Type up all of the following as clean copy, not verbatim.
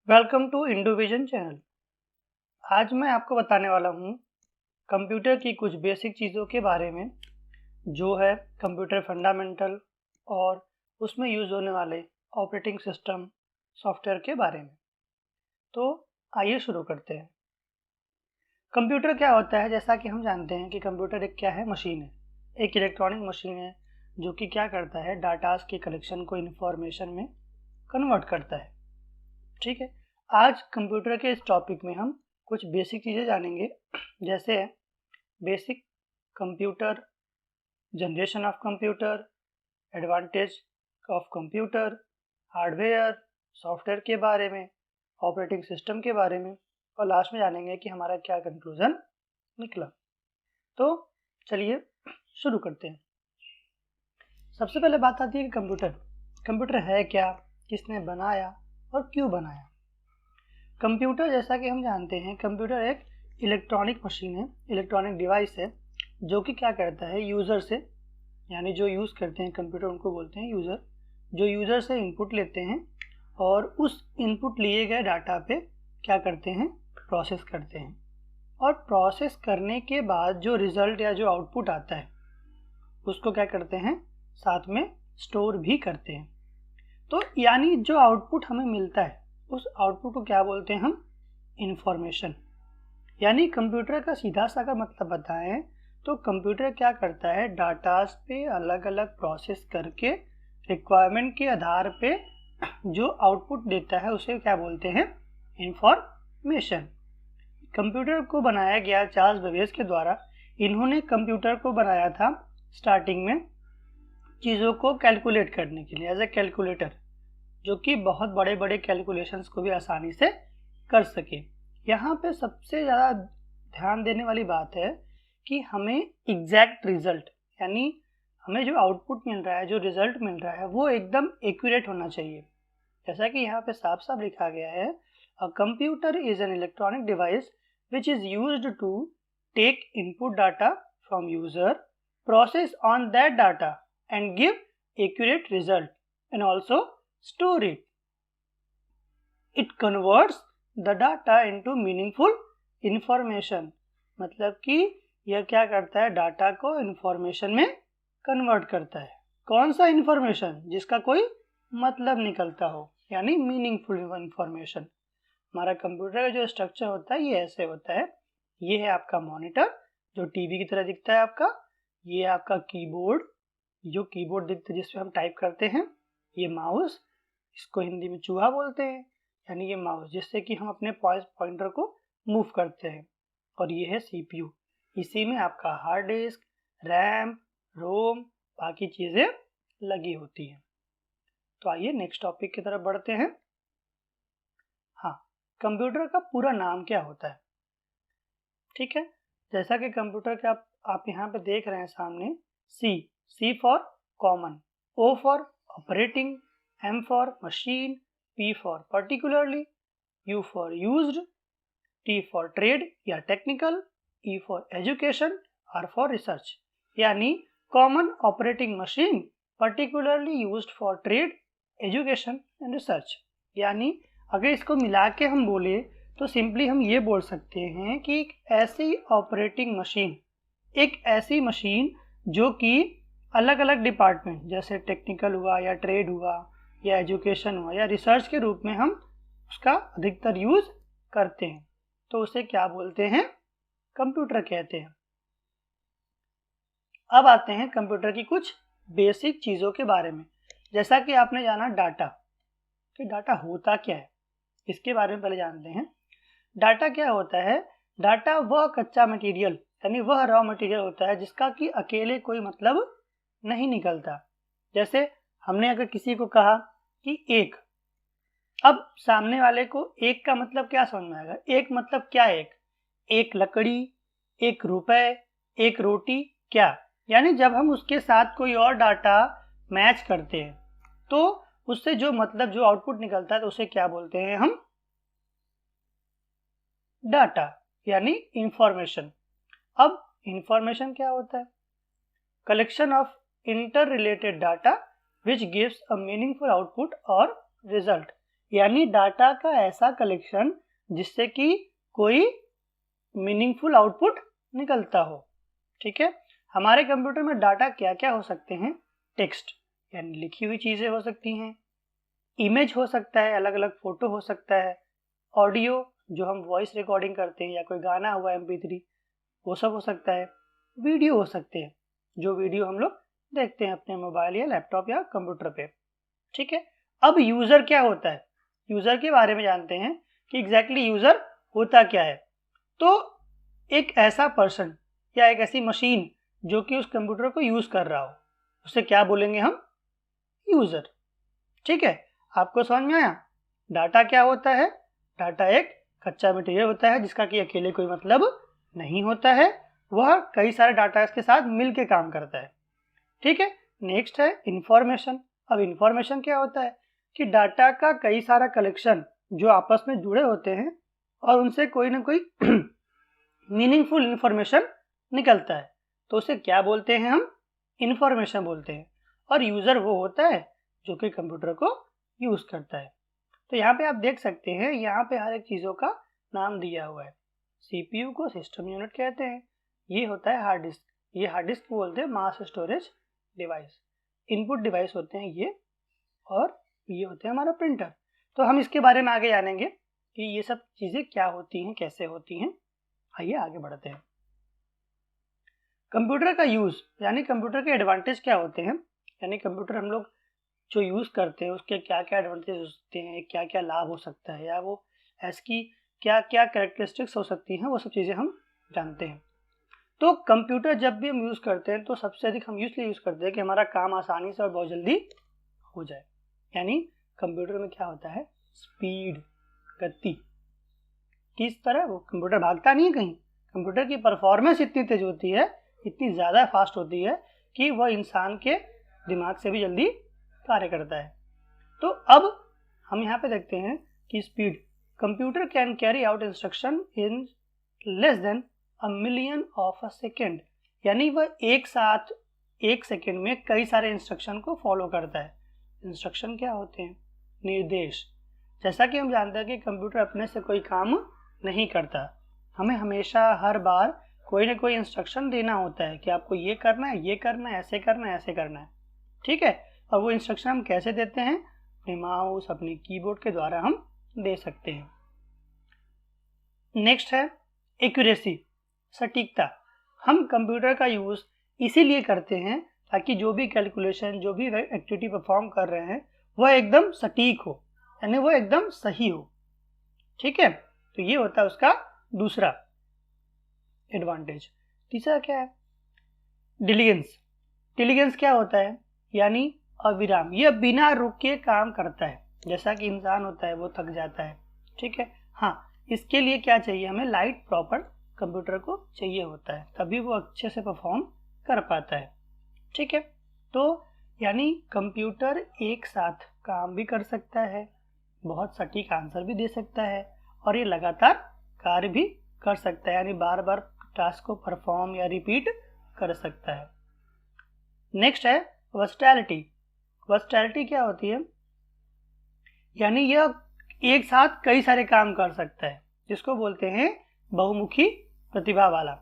Welcome to Indovision channel. आज मैं आपको बताने वाला हूँ कंप्यूटर की कुछ बेसिक चीज़ों के बारे में, जो है कंप्यूटर फंडामेंटल और उसमें यूज़ होने वाले ऑपरेटिंग सिस्टम सॉफ्टवेयर के बारे में। तो आइए शुरू करते हैं। कंप्यूटर क्या होता है? जैसा कि हम जानते हैं कि कंप्यूटर एक क्या है, मशीन है, एक इलेक्ट्रॉनिक मशीन है जो कि क्या करता है, डाटास के कलेक्शन को इंफॉर्मेशन में कन्वर्ट करता है। ठीक है, आज कंप्यूटर के इस टॉपिक में हम कुछ बेसिक चीज़ें जानेंगे, जैसे basic computer, generation of computer, advantage of computer, hardware, software के बारे में, ऑपरेटिंग सिस्टम के बारे में, और लास्ट में जानेंगे कि हमारा क्या कंक्लूजन निकला। तो चलिए शुरू करते हैं। सबसे पहले बात आती है कि कंप्यूटर है क्या, किसने बनाया और क्यों बनाया। कंप्यूटर, जैसा कि हम जानते हैं, कंप्यूटर एक इलेक्ट्रॉनिक मशीन है, इलेक्ट्रॉनिक डिवाइस है, जो कि क्या करता है, यूज़र से, यानी जो यूज़ करते हैं कंप्यूटर उनको बोलते हैं यूज़र, जो यूज़र से इनपुट लेते हैं और उस इनपुट लिए गए डाटा पे क्या करते हैं, प्रोसेस करते हैं, और प्रोसेस करने के बाद जो रिज़ल्ट या जो आउटपुट आता है उसको क्या करते हैं, साथ में स्टोर भी करते हैं। तो यानी जो आउटपुट हमें मिलता है उस आउटपुट को क्या बोलते हैं हम, इंफॉर्मेशन। यानी कंप्यूटर का सीधा सा का मतलब बताएं तो कंप्यूटर क्या करता है, डाटास पे अलग अलग प्रोसेस करके रिक्वायरमेंट के आधार पे जो आउटपुट देता है उसे क्या बोलते हैं, इंफॉर्मेशन। कंप्यूटर को बनाया गया चार्ल्स बेबेज के द्वारा। इन्होंने कंप्यूटर को बनाया था स्टार्टिंग में चीज़ों को कैलकुलेट करने के लिए, एज ए कैलकुलेटर, जो कि बहुत बड़े बड़े कैलकुलेशंस को भी आसानी से कर सके। यहाँ पे सबसे ज़्यादा ध्यान देने वाली बात है कि हमें एग्जैक्ट रिजल्ट, यानी हमें जो आउटपुट मिल रहा है, जो रिजल्ट मिल रहा है, वो एकदम एक्यूरेट होना चाहिए। जैसा कि यहाँ पे साफ साफ लिखा गया है, a computer is an electronic device which is used to take input data from user, process on that data and give accurate result and also store it. It converts the data into meaningful information. मतलब कि यह क्या करता है, data को information में convert करता है। कौन सा इंफॉर्मेशन? जिसका कोई मतलब निकलता हो, यानी मीनिंगफुल इंफॉर्मेशन। हमारा कंप्यूटर का जो स्ट्रक्चर होता है ये ऐसे होता है। ये है आपका मॉनिटर जो टीवी की तरह दिखता है आपका, ये है आपका कीबोर्ड, जो कीबोर्ड दिखते हैं जिसपे हम टाइप करते हैं, ये माउस, इसको हिंदी में चूहा बोलते हैं, यानी ये माउस जिससे कि हम अपने पॉइंटर को मूव करते हैं, और ये है सीपीयू। इसी में आपका हार्ड डिस्क, रैम, रोम, बाकी चीज़ें लगी होती हैं। तो आइए नेक्स्ट टॉपिक की तरफ बढ़ते हैं। हाँ, कंप्यूटर का पूरा नाम क्या होता है? ठीक है, जैसा कि कंप्यूटर का आप यहाँ पे देख रहे हैं सामने, C for common, O for operating, M for machine, P for particularly, U for used, T for trade या technical, E for education, R for research। यानी common operating machine, particularly used for trade, education and research। यानी अगर इसको मिला के हम बोले तो सिंपली हम ये बोल सकते हैं कि एक ऐसी ऑपरेटिंग मशीन, एक ऐसी मशीन जो कि अलग अलग डिपार्टमेंट जैसे टेक्निकल हुआ या ट्रेड हुआ या एजुकेशन हुआ या रिसर्च के रूप में हम उसका अधिकतर यूज़ करते हैं, तो उसे क्या बोलते हैं, कंप्यूटर कहते हैं। अब आते हैं कंप्यूटर की कुछ बेसिक चीज़ों के बारे में। जैसा कि आपने जाना डाटा, कि डाटा होता क्या है, इसके बारे में पहले जानते हैं। डाटा क्या होता है? डाटा वह कच्चा मटेरियल, यानी वह रॉ मटेरियल होता है जिसका कि अकेले कोई मतलब नहीं निकलता। जैसे हमने अगर किसी को कहा कि एक, अब सामने वाले को एक का मतलब क्या समझ में आएगा? एक मतलब क्या? एक लकड़ी, एक रुपए, एक रोटी, क्या? यानी जब हम उसके साथ कोई और डाटा मैच करते हैं तो उससे जो मतलब जो आउटपुट निकलता है तो उसे क्या बोलते हैं हम? डाटा, यानी इंफॉर्मेशन। अब इंफॉर्मेशन क्या होता है? Collection of interrelated data which gives a meaningful output or result। यानी डाटा का ऐसा कलेक्शन जिससे कि कोई मीनिंगफुल आउटपुट निकलता हो। ठीक है, हमारे कंप्यूटर में डाटा क्या क्या हो सकते हैं? टेक्स्ट यानी लिखी हुई चीज़ें हो सकती हैं, इमेज हो सकता है, अलग अलग फोटो हो सकता है, ऑडियो जो हम वॉइस रिकॉर्डिंग करते हैं या कोई गाना हुआ MP3 वो सब हो सकता है, वीडियो हो सकते हैं जो वीडियो हम लोग देखते हैं अपने मोबाइल या लैपटॉप या कंप्यूटर पे। ठीक है, अब यूज़र क्या होता है? यूज़र के बारे में जानते हैं कि एग्जैक्टली यूज़र होता क्या है। तो एक ऐसा पर्सन या एक ऐसी मशीन जो कि उस कंप्यूटर को यूज़ कर रहा हो, उसे क्या बोलेंगे हम? यूज़र। ठीक है, आपको समझ में आया? डाटा क्या होता है? डाटा एक कच्चा मटेरियल होता है जिसका कि अकेले कोई मतलब नहीं होता है, वह कई सारे डाटा के साथ मिलकर काम करता है। ठीक है, नेक्स्ट है इंफॉर्मेशन। अब इंफॉर्मेशन क्या होता है कि डाटा का कई सारा कलेक्शन जो आपस में जुड़े होते हैं और उनसे कोई ना कोई मीनिंगफुल इंफॉर्मेशन निकलता है, तो उसे क्या बोलते हैं हम? इंफॉर्मेशन बोलते हैं। और यूज़र वो होता है जो कि कंप्यूटर को यूज़ करता है। तो यहाँ पे आप देख सकते हैं, यहाँ पे हर एक चीज़ों का नाम दिया हुआ है। CPU को सिस्टम यूनिट कहते हैं, ये होता है हार्ड डिस्क, ये हार्ड डिस्क बोलते हैं mass storage device, input device होते हैं ये, और ये होते हैं हमारा प्रिंटर। तो हम इसके बारे में आगे जानेंगे कि ये सब चीज़ें क्या होती हैं, कैसे होती हैं। आइए आगे बढ़ते हैं। कंप्यूटर का यूज़ यानी कंप्यूटर के एडवांटेज क्या होते हैं, यानी कंप्यूटर हम लोग जो यूज़ करते हैं उसके क्या क्या एडवांटेज हो सकते हैं, क्या क्या लाभ हो सकता है, या वो इसकी क्या क्या कैरेक्टरिस्टिक्स हो सकती हैं, वो सब चीज़ें हम जानते हैं। तो कंप्यूटर जब भी हम यूज़ करते हैं तो सबसे अधिक हम इसलिए यूज़ करते हैं कि हमारा काम आसानी से और बहुत जल्दी हो जाए। यानी कंप्यूटर में क्या होता है? स्पीड, गति। किस तरह? वो कंप्यूटर भागता नहीं है कहीं, कंप्यूटर की परफॉर्मेंस इतनी तेज होती है, इतनी ज़्यादा फास्ट होती है कि वह इंसान के दिमाग से भी जल्दी कार्य करता है। तो अब हम यहाँ पे देखते हैं कि speed, computer can carry out instruction in less than a million of a second, यानी वह एक साथ 1 सेकेंड में कई सारे इंस्ट्रक्शन को फॉलो करता है। इंस्ट्रक्शन क्या होते हैं? निर्देश। जैसा कि हम जानते हैं कि कंप्यूटर अपने से कोई काम नहीं करता, हमें हमेशा हर बार कोई ना कोई इंस्ट्रक्शन देना होता है कि आपको ये करना है, ये करना है, ऐसे करना है, ऐसे करना है। ठीक है, और वो इंस्ट्रक्शन हम कैसे देते हैं? अपने माउस, अपने कीबोर्ड के द्वारा हम दे सकते हैं। नेक्स्ट है एक्यूरेसी, सटीकता। हम कंप्यूटर का यूज़ इसीलिए करते हैं ताकि जो भी कैलकुलेशन, जो भी एक्टिविटी परफॉर्म कर रहे हैं वह एकदम सटीक हो, यानी वो एकदम सही हो। ठीक है, तो ये होता है उसका दूसरा एडवांटेज। तीसरा क्या है? डिलीजेंस। डिलीजेंस क्या होता है? यानी अविराम, यह बिना रुके काम करता है। जैसा कि इंसान होता है वो थक जाता है, ठीक है, हाँ, इसके लिए क्या चाहिए? हमें लाइट प्रॉपर कंप्यूटर को चाहिए होता है, तभी वो अच्छे से परफॉर्म कर पाता है। ठीक है, तो यानी कंप्यूटर एक साथ काम भी कर सकता है, बहुत सटीक आंसर भी दे सकता है, और ये लगातार कार्य भी कर सकता है, यानी बार बार टास्क को परफॉर्म या रिपीट कर सकता है। नेक्स्ट है वर्सटैलिटी। वर्सटैलिटी क्या होती है? यानी यह एक साथ कई सारे काम कर सकता है, जिसको बोलते हैं बहुमुखी प्रतिभा वाला।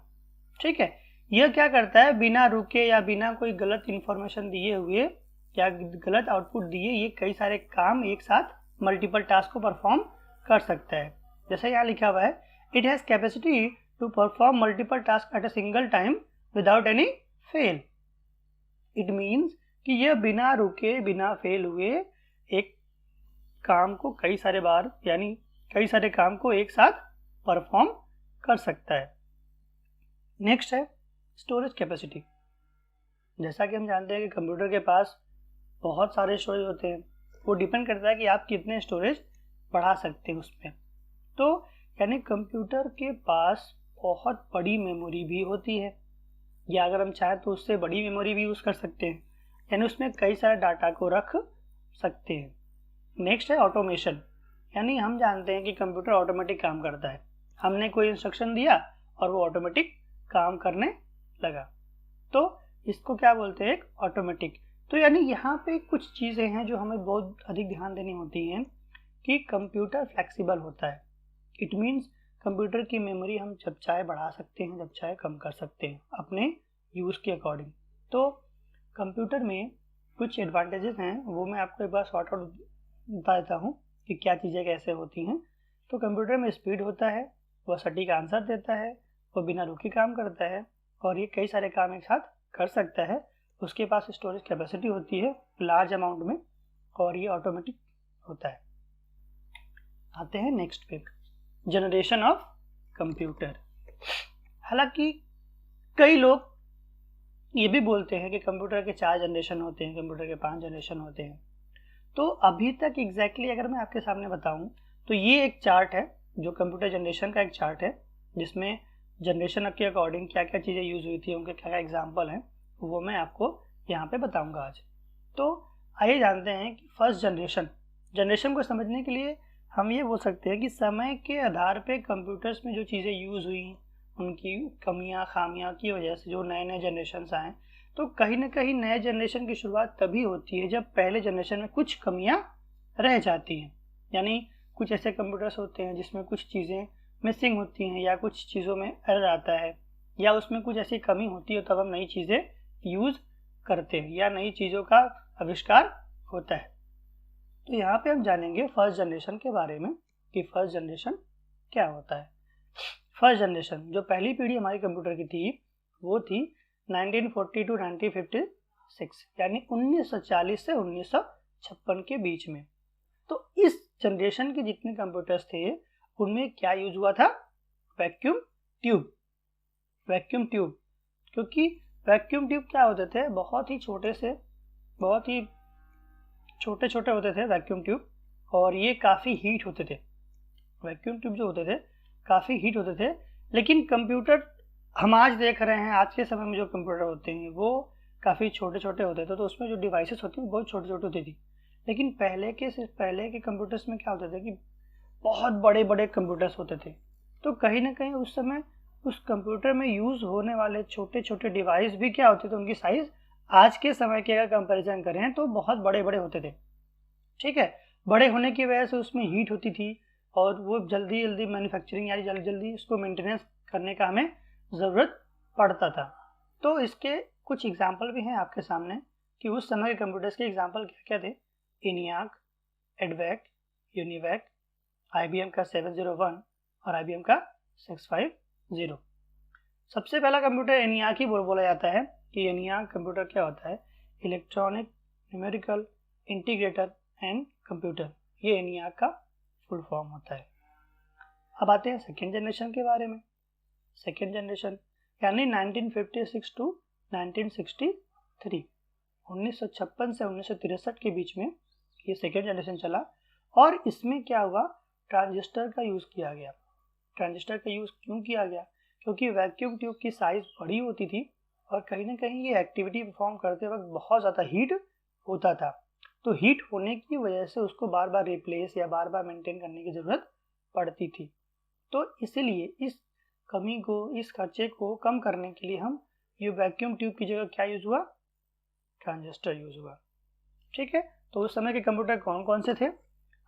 ठीक है, यह क्या करता है? बिना रुके या बिना कोई गलत इंफॉर्मेशन दिए हुए या गलत आउटपुट दिए ये कई सारे काम एक साथ मल्टीपल टास्क को परफॉर्म कर सकता है। जैसे यहाँ लिखा हुआ है, it has capacity to perform multiple task at a single time without any fail. It means कि यह बिना रुके, बिना फेल हुए एक काम को कई सारे बार, यानी कई सारे काम को एक साथ परफॉर्म कर सकता है। नेक्स्ट है स्टोरेज कैपेसिटी। जैसा कि हम जानते हैं कि कंप्यूटर के पास बहुत सारे स्टोरेज होते हैं, वो डिपेंड करता है कि आप कितने स्टोरेज बढ़ा सकते हैं उसमें। तो यानी कंप्यूटर के पास बहुत बड़ी मेमोरी भी होती है, या अगर हम चाहें तो उससे बड़ी मेमोरी भी यूज़ कर सकते हैं, यानी उसमें कई सारे डाटा को रख सकते हैं। नेक्स्ट है ऑटोमेशन, यानी हम जानते हैं कि कंप्यूटर ऑटोमेटिक काम करता है, हमने कोई इंस्ट्रक्शन दिया और वो ऑटोमेटिक काम करने लगा, तो इसको क्या बोलते हैं? एक ऑटोमेटिक। तो यानी यहाँ पे कुछ चीज़ें हैं जो हमें बहुत अधिक ध्यान देनी होती हैं कि कंप्यूटर फ्लेक्सिबल होता है। इट मीन्स कंप्यूटर की मेमोरी हम जब चाहे बढ़ा सकते हैं, जब चाहे कम कर सकते हैं अपने यूज़ के अकॉर्डिंग। तो कंप्यूटर में कुछ एडवांटेजेस हैं, वो मैं आपको एक बार शॉर्ट आउट बता देता हूँ कि क्या चीज़ें कैसे होती हैं। तो कंप्यूटर में स्पीड होता है, वह सटीक आंसर देता है, वो बिना रुके काम करता है और ये कई सारे काम एक साथ कर सकता है। उसके पास स्टोरेज कैपेसिटी होती है लार्ज अमाउंट में और ये ऑटोमेटिक होता है। आते हैं नेक्स्ट पे, जनरेशन ऑफ कंप्यूटर। हालांकि कई लोग ये भी बोलते हैं कि कंप्यूटर के 4 जनरेशन होते हैं, कंप्यूटर के 5 जनरेशन होते हैं। तो अभी तक एग्जैक्टली अगर मैं आपके सामने बताऊं तो ये एक चार्ट है जो कंप्यूटर जनरेशन का एक चार्ट है, जिसमें जनरेशन के अकॉर्डिंग क्या क्या चीज़ें यूज़ हुई थी, उनके क्या क्या एग्जाम्पल हैं, वो मैं आपको यहाँ पे बताऊंगा आज। तो आइए जानते हैं कि फर्स्ट जनरेशन को समझने के लिए हम ये बोल सकते हैं कि समय के आधार पे कंप्यूटर्स में जो चीज़ें यूज़ हुई, उनकी कमियां खामियां की वजह से जो नए नए जनरेशन आए, तो कहीं ना कहीं नए जनरेशन की शुरुआत तभी होती है जब पहले जनरेशन में कुछ कमियां रह जाती हैं। यानी कुछ ऐसे कंप्यूटर्स होते हैं जिसमें कुछ चीज़ें मिसिंग होती हैं, या कुछ चीज़ों में एरर आता है, या उसमें कुछ ऐसी कमी होती है, तब हम नई चीज़ें यूज़ करते हैं या नई चीज़ों का आविष्कार होता है। तो यहाँ पे हम जानेंगे फर्स्ट जनरेशन के बारे में कि फर्स्ट जनरेशन क्या होता है। फर्स्ट जनरेशन जो पहली पीढ़ी हमारी कंप्यूटर की थी वो थी 1940 टू 1956, यानी 1940 से 1956 के बीच में। तो इस जनरेशन के जितने कंप्यूटर्स थे उनमें क्या यूज हुआ था? Vacuum tube. वैक्यूम ट्यूब, क्योंकि वैक्यूम ट्यूब क्या होते थे? बहुत ही छोटे छोटे होते थे वैक्यूम ट्यूब, और ये काफ़ी हीट होते थे। वैक्यूम ट्यूब जो होते थे काफ़ी हीट होते थे। लेकिन कंप्यूटर हम आज देख रहे हैं, आज के समय में जो कंप्यूटर होते हैं वो काफ़ी छोटे छोटे होते थे, तो उसमें जो डिवाइसेस होती हैं बहुत छोटी छोटी होती थी। लेकिन पहले के कंप्यूटर्स में क्या होता था कि बहुत बड़े बड़े कंप्यूटर्स होते थे। तो कहीं ना कहीं उस समय उस कंप्यूटर में यूज़ होने वाले छोटे छोटे डिवाइस भी क्या होते थे, उनकी साइज़ आज के समय की अगर कंपैरिजन करें तो बहुत बड़े बड़े होते थे। ठीक है, बड़े होने की वजह से उसमें हीट होती थी और वो जल्दी जल्दी मैन्युफैक्चरिंग यानी जल्दी जल्दी उसको मेंटेनेंस करने का हमें ज़रूरत पड़ता था। तो इसके कुछ एग्जाम्पल भी हैं आपके सामने कि उस समय के कंप्यूटर्स के एग्जाम्पल क्या क्या थे। ENIAC, एडवैक, यूनिवैक, IBM का 701 और IBM का 650। सबसे पहला कंप्यूटर ENIAC ही बोला जाता है कि ENIAC कंप्यूटर क्या होता है? Electronic numerical integrator and computer, ये ENIAC का फुल फॉर्म होता है। अब आते हैं सेकेंड जनरेशन के बारे में। सेकेंड जनरेशन यानी 1956 टू 1963, 1956 से 1963 के बीच में ये सेकेंड जनरेशन चला। और इसमें क्या हुआ? ट्रांजिस्टर का यूज़ किया गया। ट्रांजिस्टर का यूज़ क्यों किया गया? क्योंकि वैक्यूम ट्यूब की साइज़ बड़ी होती थी और कहीं ना कहीं ये एक्टिविटी परफॉर्म करते वक्त बहुत ज़्यादा हीट होता था। तो हीट होने की वजह से उसको बार बार रिप्लेस या बार बार मेंटेन करने की ज़रूरत पड़ती थी। तो इसीलिए इस कमी को, इस खर्चे को कम करने के लिए हम ये वैक्यूम ट्यूब की जगह क्या यूज़ हुआ? ट्रांजिस्टर यूज़ हुआ। ठीक है, तो उस समय के कंप्यूटर कौन कौन से थे?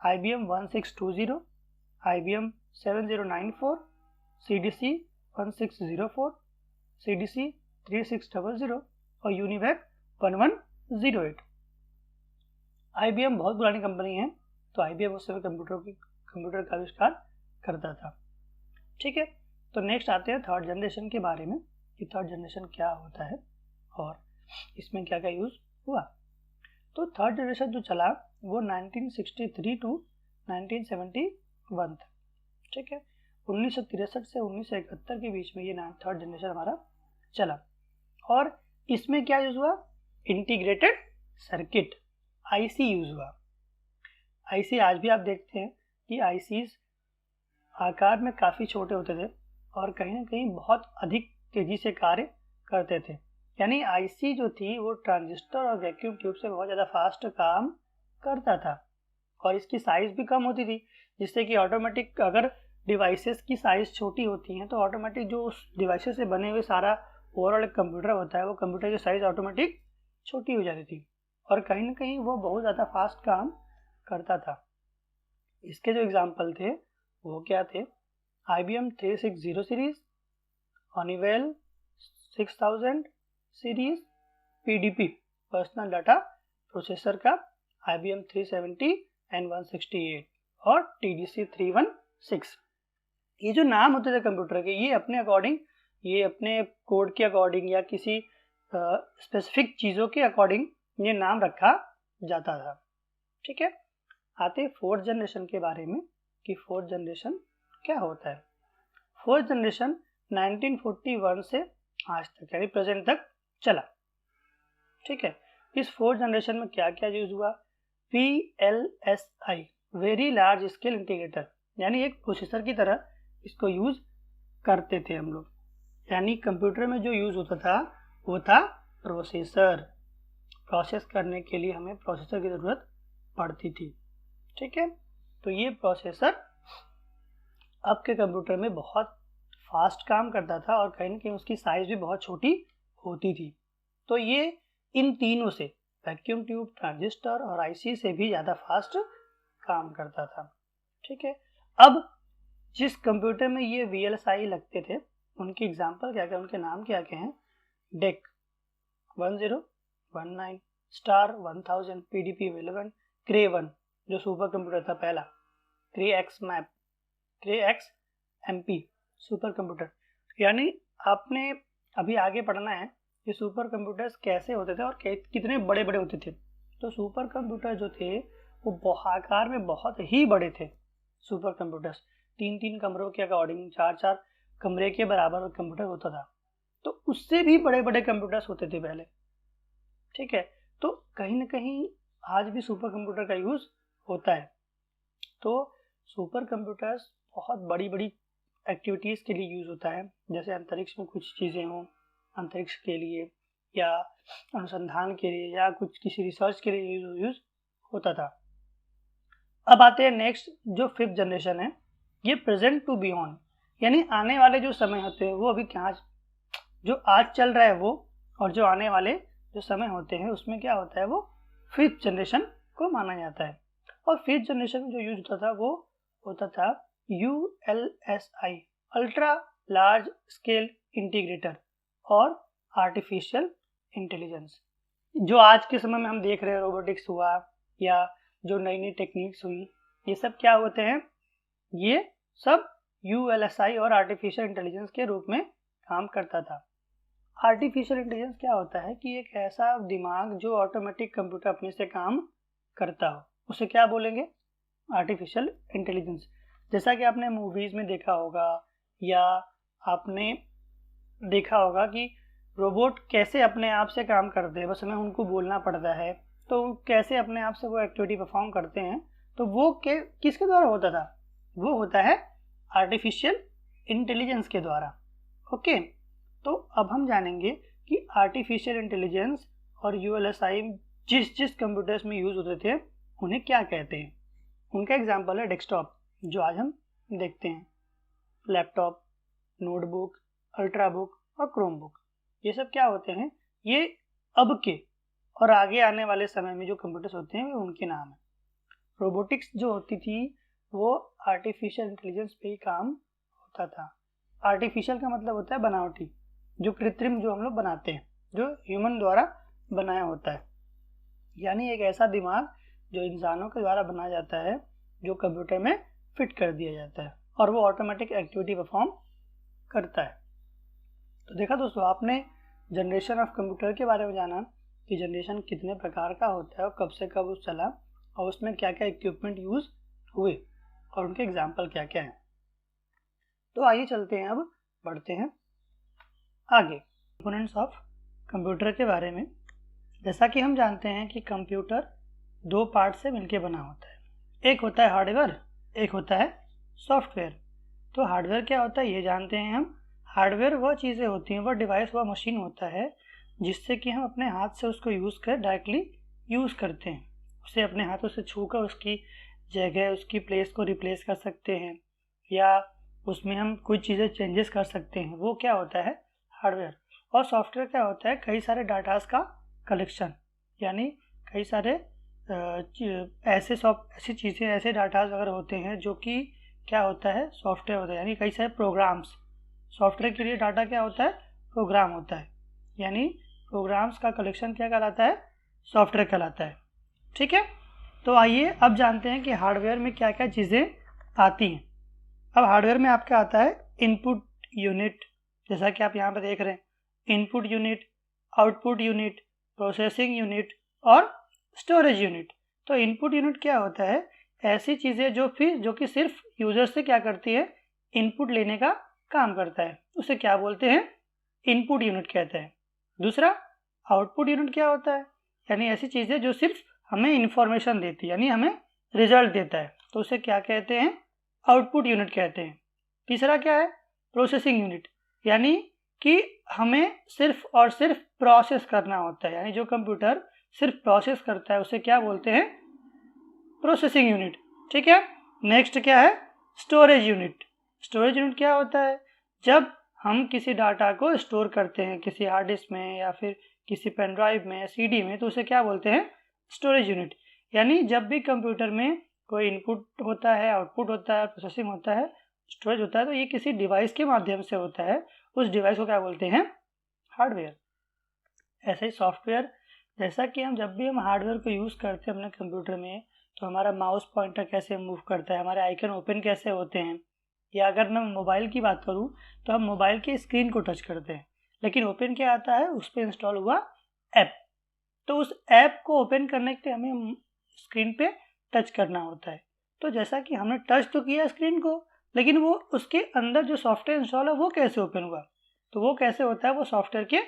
IBM 1620, IBM 7094, CDC 1604, CDC 3600 और यूनिवैक 1108। IBM बहुत पुरानी कंपनी है, तो IBM उस समय कंप्यूटर का आविष्कार करता था। ठीक है, तो नेक्स्ट आते हैं थर्ड जनरेशन के बारे में कि थर्ड जनरेशन क्या होता है और इसमें क्या क्या यूज़ हुआ। तो थर्ड जनरेशन जो चला वो 1963 टू 1971 था। ठीक है, 1963 से 1971 के बीच में ये थर्ड जनरेशन हमारा चला। और इसमें क्या यूज़ हुआ? इंटीग्रेटेड सर्किट, IC यूज़ हुआ। IC आज भी आप देखते हैं कि ICs आकार में काफ़ी छोटे होते थे और कहीं ना कहीं बहुत अधिक तेज़ी से कार्य करते थे। यानी IC जो थी वो ट्रांजिस्टर और वैक्यूम ट्यूब से बहुत ज़्यादा फास्ट काम करता था और इसकी साइज़ भी कम होती थी, जिससे कि ऑटोमेटिक अगर डिवाइसेस की साइज़ छोटी होती हैं तो ऑटोमेटिक जो उस डिवाइसेस से बने हुए सारा ओवरऑल कंप्यूटर होता है वो कंप्यूटर की साइज़ ऑटोमेटिक छोटी हो जाती थी और कहीं ना कहीं वो बहुत ज़्यादा फास्ट काम करता था। इसके जो एग्जाम्पल थे वो क्या थे, IBM 360 series, Honeywell 6000 series, PDP personal data processor का IBM 370 and 168 और TDC 316। ये जो नाम होते थे कंप्यूटर के, ये अपने अकॉर्डिंग, ये अपने कोड के अकॉर्डिंग या किसी स्पेसिफिक चीज़ों के अकॉर्डिंग ये नाम रखा जाता था। ठीक है, आते फोर्थ जनरेशन के बारे में कि फोर्थ जनरेशन क्या होता है। फोर्थ जनरेशन 1941 से आज तक यानी प्रेजेंट तक चला। ठीक है, इस फोर्थ जनरेशन में क्या क्या यूज हुआ, VLSI very large scale integrator, यानी एक प्रोसेसर की तरह इसको यूज करते थे हम लोग। यानी कंप्यूटर में जो यूज होता था वो था प्रोसेसर, प्रोसेस करने के लिए हमें प्रोसेसर की ज़रूरत पड़ती थी। ठीक है, तो ये प्रोसेसर अब के कंप्यूटर में बहुत फास्ट काम करता था और कहीं ना कहीं उसकी साइज भी बहुत छोटी होती थी। तो ये इन तीनों से, वैक्यूम ट्यूब, ट्रांजिस्टर और IC से भी ज़्यादा फास्ट काम करता था। ठीक है, अब जिस कंप्यूटर में ये VLSI लगते थे उनके एग्जाम्पल क्या क्या, उनके नाम क्या क्या हैं, डेक 1019, स्टार 1000, PDP 11, क्रे 1 जो सुपर कंप्यूटर था पहला, क्रे एक्स मैप, क्रे एक्स MP सुपर कंप्यूटर। यानी आपने अभी आगे पढ़ना है कि सुपर कंप्यूटर्स कैसे होते थे और कितने बड़े बड़े होते थे। तो सुपर कंप्यूटर जो थे वो आकार में बहुत ही बड़े थे। सुपर कंप्यूटर्स 3-3 कमरों के अकॉर्डिंग 4-4 कमरे के बराबर कंप्यूटर होता था। तो उससे भी बड़े बड़े कंप्यूटर्स होते थे पहले। ठीक है, तो कहीं ना कहीं आज भी सुपर कंप्यूटर का यूज़ होता है। तो सुपर कंप्यूटर्स बहुत बड़ी बड़ी एक्टिविटीज़ के लिए यूज़ होता है, जैसे अंतरिक्ष में कुछ चीज़ें हों, अंतरिक्ष के लिए या अनुसंधान के लिए या कुछ किसी रिसर्च के लिए यूज़ होता था। अब आते हैं नेक्स्ट, जो फिफ्थ जनरेशन है, ये प्रेजेंट टू बियॉन्ड, यानी आने वाले जो समय होते हैं वो अभी क्या, जो आज चल रहा है वो और जो आने वाले जो समय होते हैं उसमें क्या होता है, वो फिफ्थ जनरेशन को माना जाता है। और फिफ्थ जनरेशन में जो यूज होता था वो होता था ULSI, ultra large scale integrator और आर्टिफिशियल इंटेलिजेंस। जो आज के समय में हम देख रहे हैं, रोबोटिक्स हुआ या जो नई नई टेक्निक्स हुई, ये सब क्या होते हैं, ये सब ULSI और आर्टिफिशियल इंटेलिजेंस के रूप में काम करता था। आर्टिफिशियल इंटेलिजेंस क्या होता है कि एक ऐसा दिमाग जो ऑटोमेटिक कंप्यूटर अपने से काम करता हो, उसे क्या बोलेंगे, आर्टिफिशियल इंटेलिजेंस। जैसा कि आपने मूवीज़ में देखा होगा या आपने देखा होगा कि रोबोट कैसे अपने आप से काम करते हैं, बस हमें उनको बोलना पड़ता है, तो कैसे अपने आप से वो एक्टिविटी परफॉर्म करते हैं। तो वो किसके द्वारा होता था, वो होता है आर्टिफिशियल इंटेलिजेंस के द्वारा। ओके, तो अब हम जानेंगे कि आर्टिफिशियल इंटेलिजेंस और ULSI जिस कंप्यूटर्स में यूज़ होते थे उन्हें क्या कहते हैं। उनका एग्जांपल है डेस्कटॉप, जो आज हम देखते हैं, लैपटॉप, नोटबुक, अल्ट्राबुक और क्रोमबुक। ये सब क्या होते हैं, ये अब के और आगे आने वाले समय में जो कंप्यूटर्स होते हैं उनके नाम है। रोबोटिक्स जो होती थी वो आर्टिफिशियल इंटेलिजेंस पे ही काम होता था। आर्टिफिशियल का मतलब होता है बनावटी, जो कृत्रिम, जो हम लोग बनाते हैं, जो ह्यूमन द्वारा बनाया होता है, यानी एक ऐसा दिमाग जो इंसानों के द्वारा बनाया जाता है, जो कंप्यूटर में फिट कर दिया जाता है और वो ऑटोमेटिक एक्टिविटी परफॉर्म करता है। तो देखा दोस्तों, आपने जनरेशन ऑफ कंप्यूटर के बारे में जाना कि जनरेशन कितने प्रकार का होता है और कब से कब उस चला और उसमें क्या क्या इक्विपमेंट यूज हुए और उनके एग्जाम्पल क्या क्या हैं। तो आइए चलते हैं, अब बढ़ते हैं आगे कंपोनेंट्स ऑफ कंप्यूटर के बारे में। जैसा कि हम जानते हैं कि कंप्यूटर दो पार्ट से मिलकर बना होता है, एक होता है हार्डवेयर, एक होता है सॉफ्टवेयर। तो हार्डवेयर क्या होता है ये जानते हैं हम। हार्डवेयर वह चीज़ें होती हैं, वह डिवाइस, वह मशीन होता है जिससे कि हम अपने हाथ से उसको यूज़ कर डायरेक्टली यूज़ करते हैं, उसे अपने हाथों से छूकर उसकी जगह, उसकी प्लेस को रिप्लेस कर सकते हैं या उसमें हम कुछ चीज़ें चेंजेस कर सकते हैं, वो क्या होता है हार्डवेयर। और सॉफ्टवेयर क्या होता है, कई सारे डाटास का कलेक्शन, यानी कई सारे ऐसी चीज़ें, ऐसे डाटाज अगर होते हैं जो कि क्या होता है, सॉफ्टवेयर होता है, यानी कई सारे प्रोग्राम्स। सॉफ्टवेयर के लिए डाटा क्या होता है, प्रोग्राम होता है, यानी प्रोग्राम्स का कलेक्शन क्या कहलाता है, सॉफ्टवेयर कहलाता है। ठीक है, तो आइए अब जानते हैं कि हार्डवेयर में क्या क्या चीज़ें आती हैं। अब हार्डवेयर में आपका आता है इनपुट यूनिट, जैसा कि आप यहाँ पर देख रहे हैं, input unit, output unit, processing unit और स्टोरेज यूनिट। तो इनपुट यूनिट क्या होता है, ऐसी चीज़ें जो कि सिर्फ यूजर से क्या करती है, इनपुट लेने का काम करता है, उसे क्या बोलते हैं, इनपुट यूनिट कहते हैं। दूसरा आउटपुट यूनिट क्या होता है, यानी ऐसी चीज़ें जो सिर्फ हमें इंफॉर्मेशन देती है, यानी हमें रिजल्ट देता है, तो उसे क्या कहते हैं, आउटपुट यूनिट कहते हैं। तीसरा क्या है, प्रोसेसिंग यूनिट, यानी कि हमें सिर्फ और सिर्फ प्रोसेस करना होता है, यानी जो कंप्यूटर सिर्फ प्रोसेस करता है उसे क्या बोलते हैं, प्रोसेसिंग यूनिट। ठीक है, नेक्स्ट क्या है, स्टोरेज यूनिट। स्टोरेज यूनिट क्या होता है, जब हम किसी डाटा को स्टोर करते हैं किसी हार्ड डिस्क में या फिर किसी पेन ड्राइव में, सीडी में, तो उसे क्या बोलते हैं, स्टोरेज यूनिट। यानी जब भी कंप्यूटर में कोई इनपुट होता है, आउटपुट होता है, प्रोसेसिंग होता है, स्टोरेज होता है, तो ये किसी डिवाइस के माध्यम से होता है, उस डिवाइस को क्या बोलते हैं, हार्डवेयर। ऐसे ही सॉफ्टवेयर, जैसा कि जब भी हम हार्डवेयर को यूज़ करते हैं अपने कंप्यूटर में, तो हमारा माउस पॉइंटर कैसे मूव करता है, हमारे आइकन ओपन कैसे होते हैं, या अगर मैं मोबाइल की बात करूं तो हम मोबाइल के स्क्रीन को टच करते हैं, लेकिन ओपन क्या आता है, उस पर इंस्टॉल हुआ ऐप। तो उस ऐप को ओपन करने के लिए हमें स्क्रीन पे टच करना होता है। तो जैसा कि हमने टच तो किया स्क्रीन को, लेकिन वो उसके अंदर जो सॉफ्टवेयर इंस्टॉल है वो कैसे ओपन हुआ, तो वो कैसे होता है, वो सॉफ्टवेयर के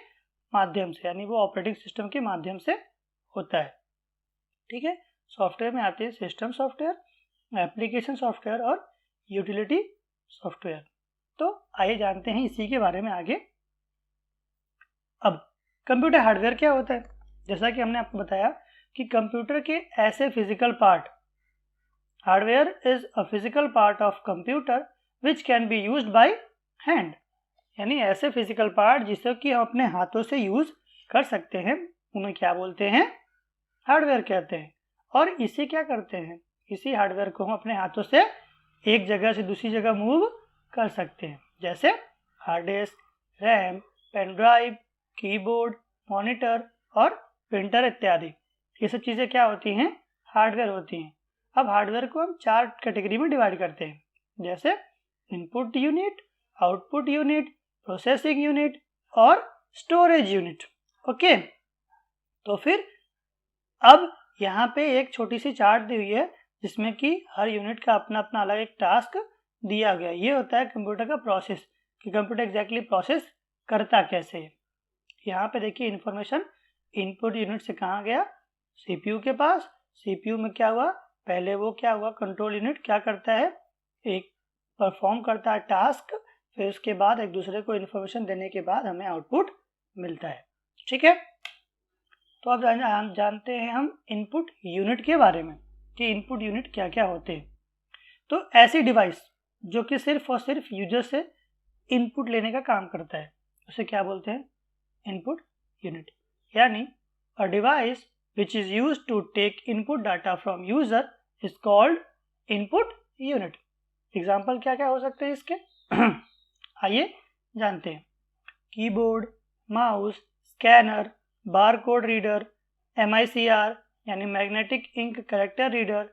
माध्यम से, यानी वो ऑपरेटिंग सिस्टम के माध्यम से होता है। ठीक है, सॉफ्टवेयर में आते हैं सिस्टम सॉफ्टवेयर, एप्लीकेशन सॉफ्टवेयर और यूटिलिटी सॉफ्टवेयर। तो आइए जानते हैं इसी के बारे में आगे। अब कंप्यूटर हार्डवेयर क्या होता है, जैसा कि हमने आपको बताया कि कंप्यूटर के ऐसे physical part, hardware is a physical part of computer which can be used by hand, यानी ऐसे फिजिकल पार्ट जिसे कि हम अपने हाथों से यूज कर सकते हैं, उन्हें क्या बोलते हैं, हार्डवेयर कहते हैं। और इसे क्या करते हैं, इसी हार्डवेयर को हम अपने हाथों से एक जगह से दूसरी जगह मूव कर सकते हैं, जैसे hard disk, RAM, pen drive, keyboard, monitor और प्रिंटर इत्यादि। ये सब चीज़ें क्या होती हैं, हार्डवेयर होती हैं। अब हार्डवेयर को हम 4 कैटेगरी में डिवाइड करते हैं, जैसे input unit, output unit, processing unit और स्टोरेज यूनिट। ओके, तो फिर अब यहाँ पे एक छोटी सी चार्ट दी हुई है जिसमें कि हर यूनिट का अपना अपना अलग एक टास्क दिया गया है। ये होता है कंप्यूटर का प्रोसेस, कि कंप्यूटर एग्जैक्टली प्रोसेस करता कैसे है। यहाँ पे देखिए इन्फॉर्मेशन इनपुट यूनिट से कहाँ गया, सीपीयू के पास। सीपीयू में क्या हुआ, पहले वो क्या हुआ, कंट्रोल यूनिट क्या करता है, एक परफॉर्म करता है टास्क, फिर उसके बाद एक दूसरे को इन्फॉर्मेशन देने के बाद हमें आउटपुट मिलता है। ठीक है, तो अब जानते हैं हम इनपुट यूनिट के बारे में कि इनपुट यूनिट क्या क्या होते हैं। तो ऐसी डिवाइस जो कि सिर्फ और सिर्फ यूजर से इनपुट लेने का काम करता है, उसे क्या बोलते हैं, इनपुट यूनिट। यानी a device which is used to take input data from user is called input unit। Example क्या क्या हो सकते हैं इसके आइए जानते हैं। Keyboard, mouse, scanner, barcode reader, MICR यानी magnetic ink character reader,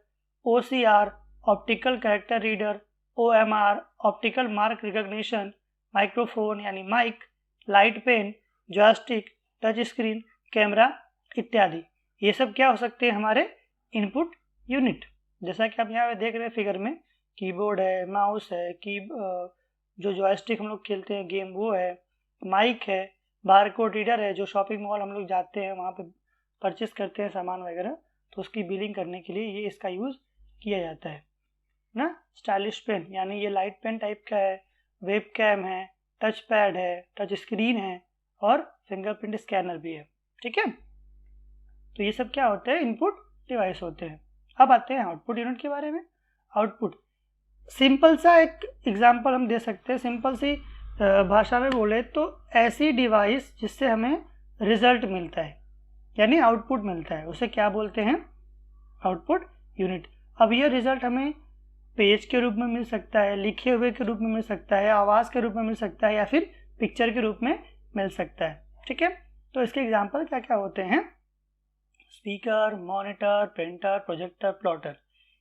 OCR optical character reader, OMR optical mark recognition, microphone यानी mic, light pen, joystick, touch screen, camera इत्यादि। ये सब क्या हो सकते हैं, हमारे इनपुट यूनिट। जैसा कि आप यहाँ पे देख रहे हैं फिगर में, कीबोर्ड है, माउस है, जो जॉयस्टिक हम लोग खेलते हैं गेम वो है, माइक है, बारकोड रीडर है, जो शॉपिंग मॉल हम लोग जाते हैं वहाँ पे परचेस करते हैं सामान वगैरह, तो उसकी बिलिंग करने के लिए ये इसका यूज़ किया जाता है ना। स्टाइलिश पेन यानी ये लाइट पेन टाइप का है, वेब कैम है, टच पैड है, टच स्क्रीन है और फिंगरप्रिंट स्कैनर भी है। ठीक है, तो ये सब क्या होते हैं, इनपुट डिवाइस होते हैं। अब आते हैं आउटपुट यूनिट के बारे में। आउटपुट सिंपल सा एक एग्जांपल हम दे सकते हैं, सिंपल सी भाषा में बोले तो ऐसी डिवाइस जिससे हमें रिजल्ट मिलता है यानी आउटपुट मिलता है, उसे क्या बोलते हैं, आउटपुट यूनिट। अब यह रिजल्ट हमें पेज के रूप में मिल सकता है, लिखे हुए के रूप में मिल सकता है, आवाज़ के रूप में मिल सकता है, या फिर पिक्चर के रूप में मिल सकता है। ठीक है, तो इसके एग्जाम्पल क्या क्या होते हैं? Speaker, monitor, printer, projector, plotter,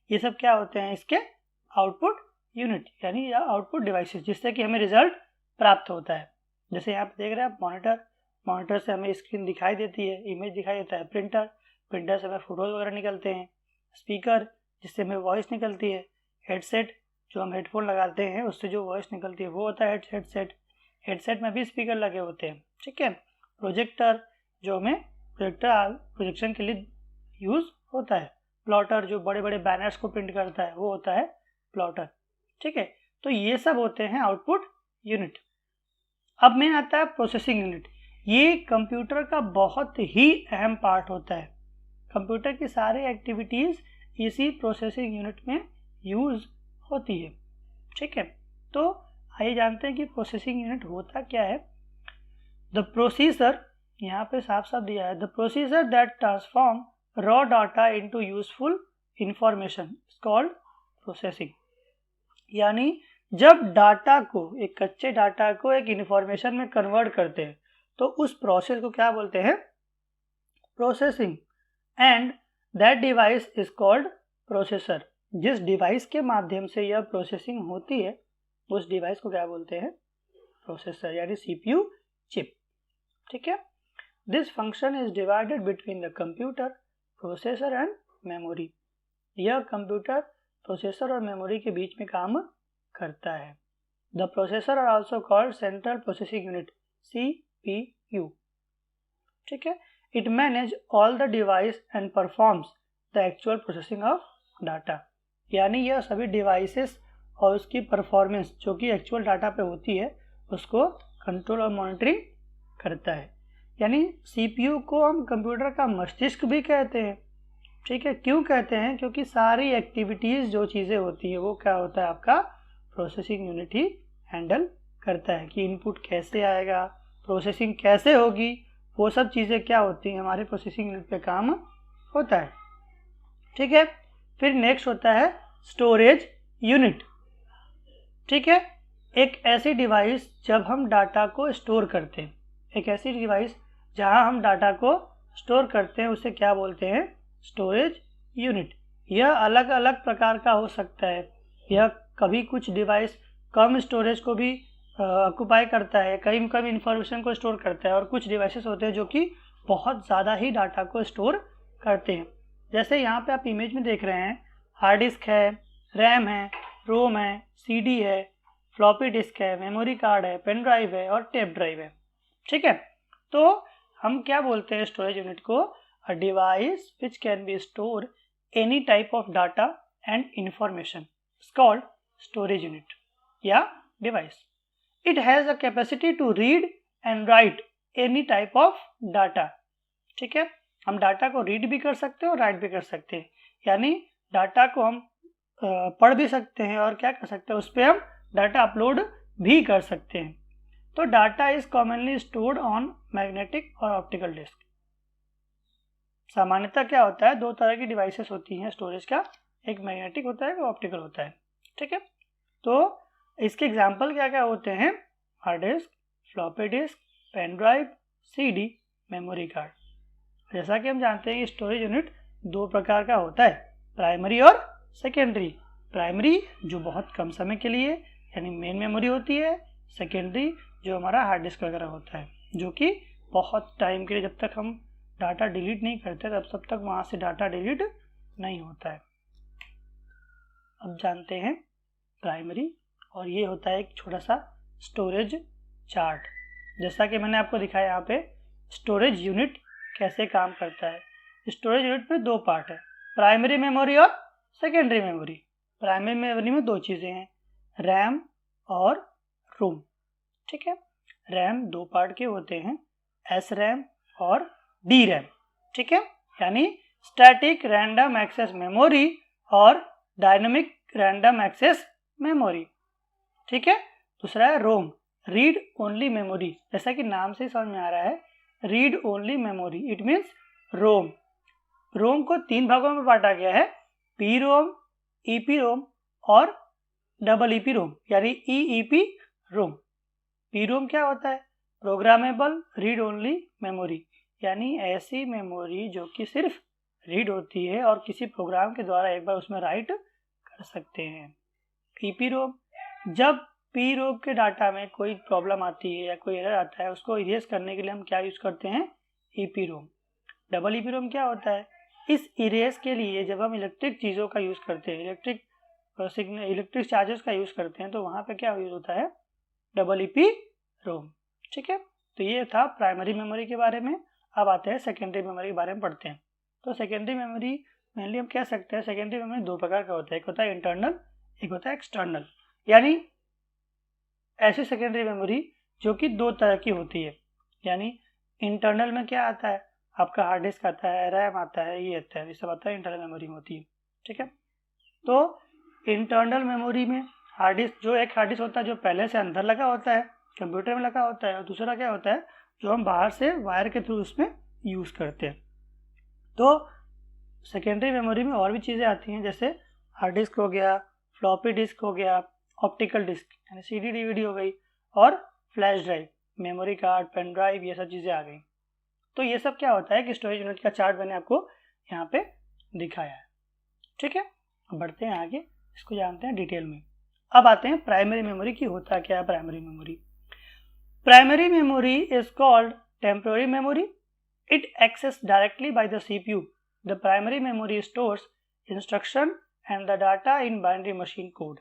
ये सब क्या होते हैं? इसके आउटपुट यूनिट यानी या आउटपुट डिवाइसेस, जिससे कि हमें रिजल्ट प्राप्त होता है। जैसे यहाँ पे देख रहे हैं आप मॉनिटर से हमें स्क्रीन दिखाई देती है, इमेज दिखाई देता है। प्रिंटर से हमें फोटोज वगैरह निकलते हैं। स्पीकर जिससे हमें वॉइस निकलती है। हेडसेट जो हम हेडफोन लगाते हैं उससे जो वॉइस निकलती है वो होता है हेडसेट में भी स्पीकर लगे होते हैं। ठीक है, प्रोजेक्टर जो हमें प्रोजेक्शन के लिए यूज़ होता है। प्लॉटर जो बड़े बड़े बैनर्स को प्रिंट करता है वो होता है प्लॉटर। ठीक है, तो ये सब होते हैं आउटपुट यूनिट। अब में आता है प्रोसेसिंग यूनिट। ये कंप्यूटर का बहुत ही अहम पार्ट होता है। कंप्यूटर की सारी एक्टिविटीज़ इसी प्रोसेसिंग यूनिट में यूज़ होती है। ठीक है, तो आइए जानते हैं कि प्रोसेसिंग यूनिट होता क्या है। द प्रोसेसर, यहाँ पे साफ साफ दिया है, the processor that transform raw data into useful information is called processing. यानी जब डाटा को, एक कच्चे डाटा को एक इंफॉर्मेशन में कन्वर्ट करते हैं तो उस प्रोसेस को क्या बोलते हैं? Processing. And that device is called processor. जिस डिवाइस के माध्यम से यह प्रोसेसिंग होती है उस डिवाइस को क्या बोलते हैं? प्रोसेसर, यानी सीपीयू चिप। ठीक है, this function is divided between the computer, processor and memory. यह कंप्यूटर, प्रोसेसर और मेमोरी के बीच में काम करता है। The processor are also called central processing unit, CPU। ठीक है, it manage all the device and performs the actual processing of data. यानी यह सभी डिवाइसेस और उसकी परफॉर्मेंस जो कि एक्चुअल डाटा पे होती है उसको कंट्रोल और मॉनिटरिंग करता है। यानी CPU को हम कंप्यूटर का मस्तिष्क भी कहते हैं। ठीक है, क्यों कहते हैं? क्योंकि सारी एक्टिविटीज़ जो चीज़ें होती है वो क्या होता है? आपका प्रोसेसिंग यूनिट ही हैंडल करता है कि इनपुट कैसे आएगा, प्रोसेसिंग कैसे होगी, वो सब चीज़ें क्या होती हैं? हमारे प्रोसेसिंग यूनिट पे काम होता है। ठीक है, फिर नेक्स्ट होता है स्टोरेज यूनिट। ठीक है, एक ऐसी डिवाइस जब हम डाटा को स्टोर करते हैं, एक ऐसी डिवाइस जहां हम डाटा को स्टोर करते हैं उसे क्या बोलते हैं? Storage unit. यह अलग अलग प्रकार का हो सकता है। यह कभी कुछ डिवाइस कम स्टोरेज को भी ऑक्यूपाई करता है, कहीं कम इंफॉर्मेशन को स्टोर करता है, और कुछ डिवाइसेस होते हैं जो कि बहुत ज़्यादा ही डाटा को स्टोर करते हैं। जैसे यहाँ पे आप इमेज में देख रहे हैं, हार्ड डिस्क है, रैम है, रोम है, CD है, फ्लॉपी डिस्क है, मेमोरी कार्ड है, पेन ड्राइव है और टेप ड्राइव है। ठीक है, तो हम क्या बोलते हैं स्टोरेज यूनिट को? A device which can be store any type of data and information is called storage unit या device. It has a capacity to read and write any type of data. ठीक है, हम data को read भी कर सकते हैं और राइट भी कर सकते हैं। यानी डाटा को हम पढ़ भी सकते हैं और क्या कर सकते हैं? उस पर हम डाटा अपलोड भी कर सकते हैं। तो data is commonly stored on magnetic और ऑप्टिकल डिस्क। सामान्यतः क्या होता है? दो तरह की डिवाइसेस होती हैं स्टोरेज का, एक मैग्नेटिक होता है, एक ऑप्टिकल होता है। ठीक है, तो इसके एग्जाम्पल क्या क्या होते हैं? Hard disk, floppy disk, pen drive, CD, memory card. जैसा कि हम जानते हैं कि स्टोरेज यूनिट दो प्रकार का होता है, प्राइमरी और सेकेंडरी। प्राइमरी जो बहुत कम समय के लिए यानी मेन मेमोरी होती है, सेकेंडरी जो हमारा हार्ड डिस्क वगैरह होता है जो कि बहुत टाइम के लिए, जब तक हम डाटा डिलीट नहीं करते तब तक वहाँ से डाटा डिलीट नहीं होता है। अब जानते हैं प्राइमरी, और ये होता है एक छोटा सा स्टोरेज चार्ट। जैसा कि मैंने आपको दिखाया यहाँ पे स्टोरेज यूनिट कैसे काम करता है। स्टोरेज यूनिट में दो पार्ट है, प्राइमरी मेमोरी और सेकेंडरी मेमोरी। प्राइमरी मेमोरी में दो चीज़ें हैं, रैम और रोम। ठीक है, रैम दो पार्ट के होते हैं, SRAM और DRAM। ठीक है, यानी स्टैटिक रैंडम एक्सेस मेमोरी और डायनेमिक रैंडम एक्सेस मेमोरी। ठीक है, दूसरा है रोम, रीड ओनली मेमोरी। जैसा कि नाम से समझ में आ रहा है, read only memory, it means ROM. ROM को 3 भागों में बांटा गया है, पी रोम, ईपी रोम और डबल ईपी रोम यानी ईईपी रोम। पी रोम क्या होता है? प्रोग्रामेबल रीड ओनली मेमोरी, यानी ऐसी मेमोरी जो कि सिर्फ रीड होती है और किसी प्रोग्राम के द्वारा एक बार उसमें राइट कर सकते हैं। ईपी रोम, जब पी रोम के डाटा में कोई प्रॉब्लम आती है या कोई एरर आता है, उसको इरेज करने के लिए हम क्या यूज़ करते हैं? ईपी रोम। डबल ईपी रोम क्या होता है? इस इरेज के लिए जब हम इलेक्ट्रिक चीज़ों का यूज़ करते हैं, इलेक्ट्रिक चार्जेस का यूज़ करते हैं, तो वहाँ पे क्या यूज़ होता है? डबल ईपी रोम। ठीक है, तो ये था प्राइमरी मेमोरी के बारे में। अब आते हैं सेकेंडरी मेमोरी के बारे में पढ़ते हैं। तो सेकेंडरी मेमोरी मेनली हम कह सकते हैं सेकेंडरी मेमोरी 2 प्रकार का होता है, एक होता है इंटरनल, एक होता है एक्सटर्नल। यानी ऐसी सेकेंडरी मेमोरी जो कि 2 तरह की होती है। यानी इंटरनल में क्या आता है? आपका हार्ड डिस्क आता है, रैम आता है, ये आता है, ये सब आता है इंटरनल मेमोरी में होती है। ठीक है, तो इंटरनल मेमोरी में हार्ड डिस्क, जो एक हार्ड डिस्क होता है जो पहले से अंदर लगा होता है, कंप्यूटर में लगा होता है, और दूसरा क्या होता है जो हम बाहर से वायर के थ्रू उसमें यूज़ करते हैं। तो सेकेंडरी मेमोरी में और भी चीज़ें आती हैं, जैसे हार्ड डिस्क हो गया, फ्लॉपी डिस्क हो गया, ऑप्टिकल डिस्क यानी सीडी डीवीडी हो गई, और flash drive, memory card, pen drive, ये सब चीज़ें आ गई। तो ये सब क्या होता है कि स्टोरेज यूनिट का चार्ट मैंने आपको यहाँ पे दिखाया है। ठीक है, अब बढ़ते हैं आगे, इसको जानते हैं डिटेल में। अब आते हैं प्राइमरी मेमोरी की होता क्या है primary memory. Primary memory is called temporary memory. It access directly by the CPU. The primary memory stores instruction and the data in binary machine code.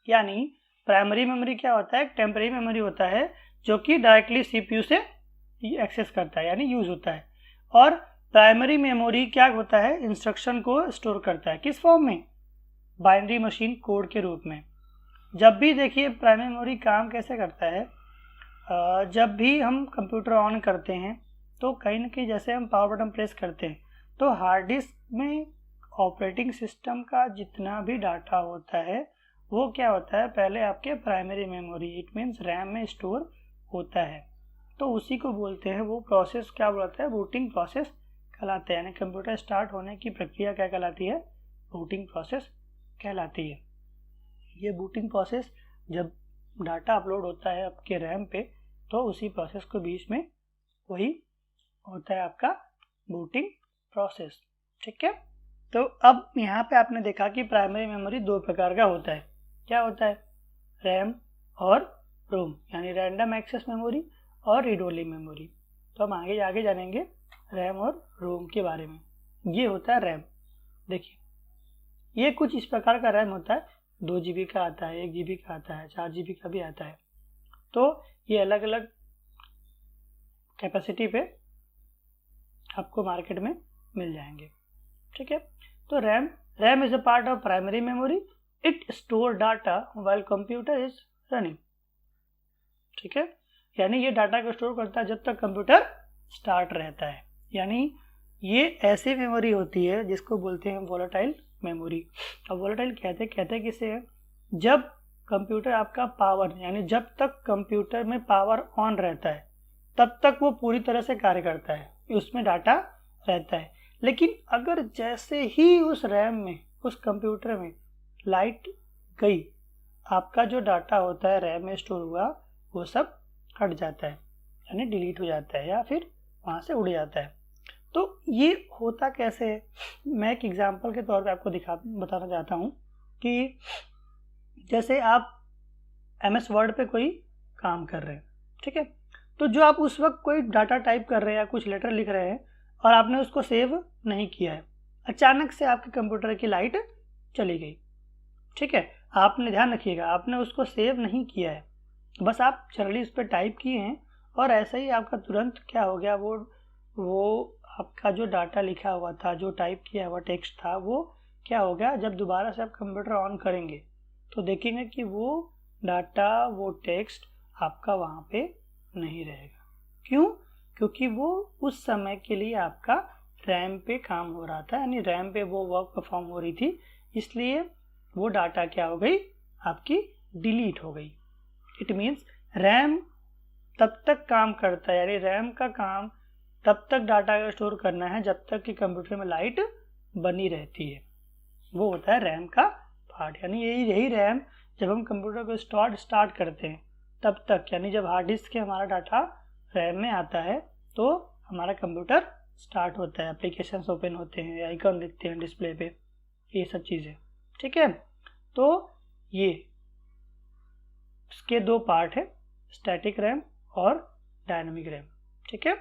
यानी प्राइमरी मेमोरी क्या होता है? टेम्पररी मेमोरी होता है जो कि डायरेक्टली CPU से access करता है, यानी यूज होता है। और प्राइमरी मेमोरी क्या होता है? इंस्ट्रक्शन को स्टोर करता है, किस फॉर्म में? बाइनरी मशीन कोड के रूप में। जब भी देखिए प्राइमरी मेमोरी काम कैसे करता है, जब भी हम कंप्यूटर ऑन करते हैं तो कहीं ना कहीं जैसे हम पावर बटन प्रेस करते हैं तो हार्ड डिस्क में ऑपरेटिंग सिस्टम का जितना भी डाटा होता है वो क्या होता है? पहले आपके primary memory, it means RAM में स्टोर होता है। तो उसी को बोलते हैं, वो प्रोसेस क्या बोलता है? बूटिंग प्रोसेस कहलाता है। यानी कंप्यूटर स्टार्ट होने की प्रक्रिया क्या कहलाती है? बूटिंग प्रोसेस कहलाती है। ये बूटिंग प्रोसेस जब डाटा अपलोड होता है आपके रैम पे, तो उसी प्रोसेस को बीच में वही होता है आपका बूटिंग प्रोसेस। ठीक है, तो अब यहाँ पे आपने देखा कि प्राइमरी मेमोरी 2 प्रकार का होता है। क्या होता है? रैम और रोम, यानी रैंडम एक्सेस मेमोरी और रीड ओनली मेमोरी। तो हम आगे जानेंगे रैम और रोम के बारे में। ये होता है रैम। देखिए ये कुछ इस प्रकार का रैम होता है, 2 GB का आता है, 1 GB का आता है, 4 GB का भी आता है। तो ये अलग अलग कैपेसिटी पे आपको मार्केट में मिल जाएंगे। ठीक है, तो RAM is a part of primary memory. It store data while computer is running. ठीक है, यानी ये डाटा को स्टोर करता है जब तक कंप्यूटर स्टार्ट रहता है। यानी ये ऐसी मेमोरी होती है जिसको बोलते हैं वोलेटाइल मेमोरी। अब वोलेटाइल कहते हैं किसे है? जब कंप्यूटर आपका पावर, यानी जब तक कंप्यूटर में पावर ऑन रहता है तब तक वो पूरी तरह से कार्य करता है, उसमें डाटा रहता है। लेकिन अगर जैसे ही उस रैम में, उस कंप्यूटर में लाइट गई, आपका जो डाटा होता है रैम में स्टोर हुआ वो सब हट जाता है, यानी डिलीट हो जाता है या फिर वहाँ से उड़ जाता है। तो ये होता कैसे है? मैं एक एग्जांपल के तौर पे आपको बताना चाहता हूँ कि जैसे आप MS वर्ड पे कोई काम कर रहे हैं, ठीक है, तो जो आप उस वक्त कोई डाटा टाइप कर रहे हैं या कुछ लेटर लिख रहे हैं और आपने उसको सेव नहीं किया है, अचानक से आपके कंप्यूटर की लाइट चली गई। ठीक है, आपने ध्यान रखिएगा, आपने उसको सेव नहीं किया है, बस आप जनरली उस पर टाइप किए हैं और ऐसे ही आपका तुरंत क्या हो गया, वो आपका जो डाटा लिखा हुआ था, जो टाइप किया हुआ टेक्स्ट था, वो क्या हो गया, जब दोबारा से आप कंप्यूटर ऑन करेंगे तो देखेंगे कि वो डाटा, वो टेक्स्ट आपका वहाँ पे नहीं रहेगा। क्यों? क्योंकि वो उस समय के लिए आपका रैम पे काम हो रहा था, यानी रैम पे वो वर्क परफॉर्म हो रही थी, इसलिए वो डाटा क्या हो गई, आपकी डिलीट हो गई। इट मीन्स रैम तब तक काम करता है, यानी रैम का काम तब तक डाटा को स्टोर करना है जब तक कि कंप्यूटर में लाइट बनी रहती है, वो होता है रैम का पार्ट। यानी यही रैम जब हम कंप्यूटर को स्टार्ट करते हैं तब तक, यानी जब हार्ड डिस्क के हमारा डाटा रैम में आता है तो हमारा कंप्यूटर स्टार्ट होता है, एप्लीकेशंस ओपन होते हैं, आइकन दिखते हैं डिस्प्ले पे, ये सब चीज़ें। ठीक है, तो ये इसके दो पार्ट है, स्टैटिक रैम और डायनामिक रैम। ठीक है,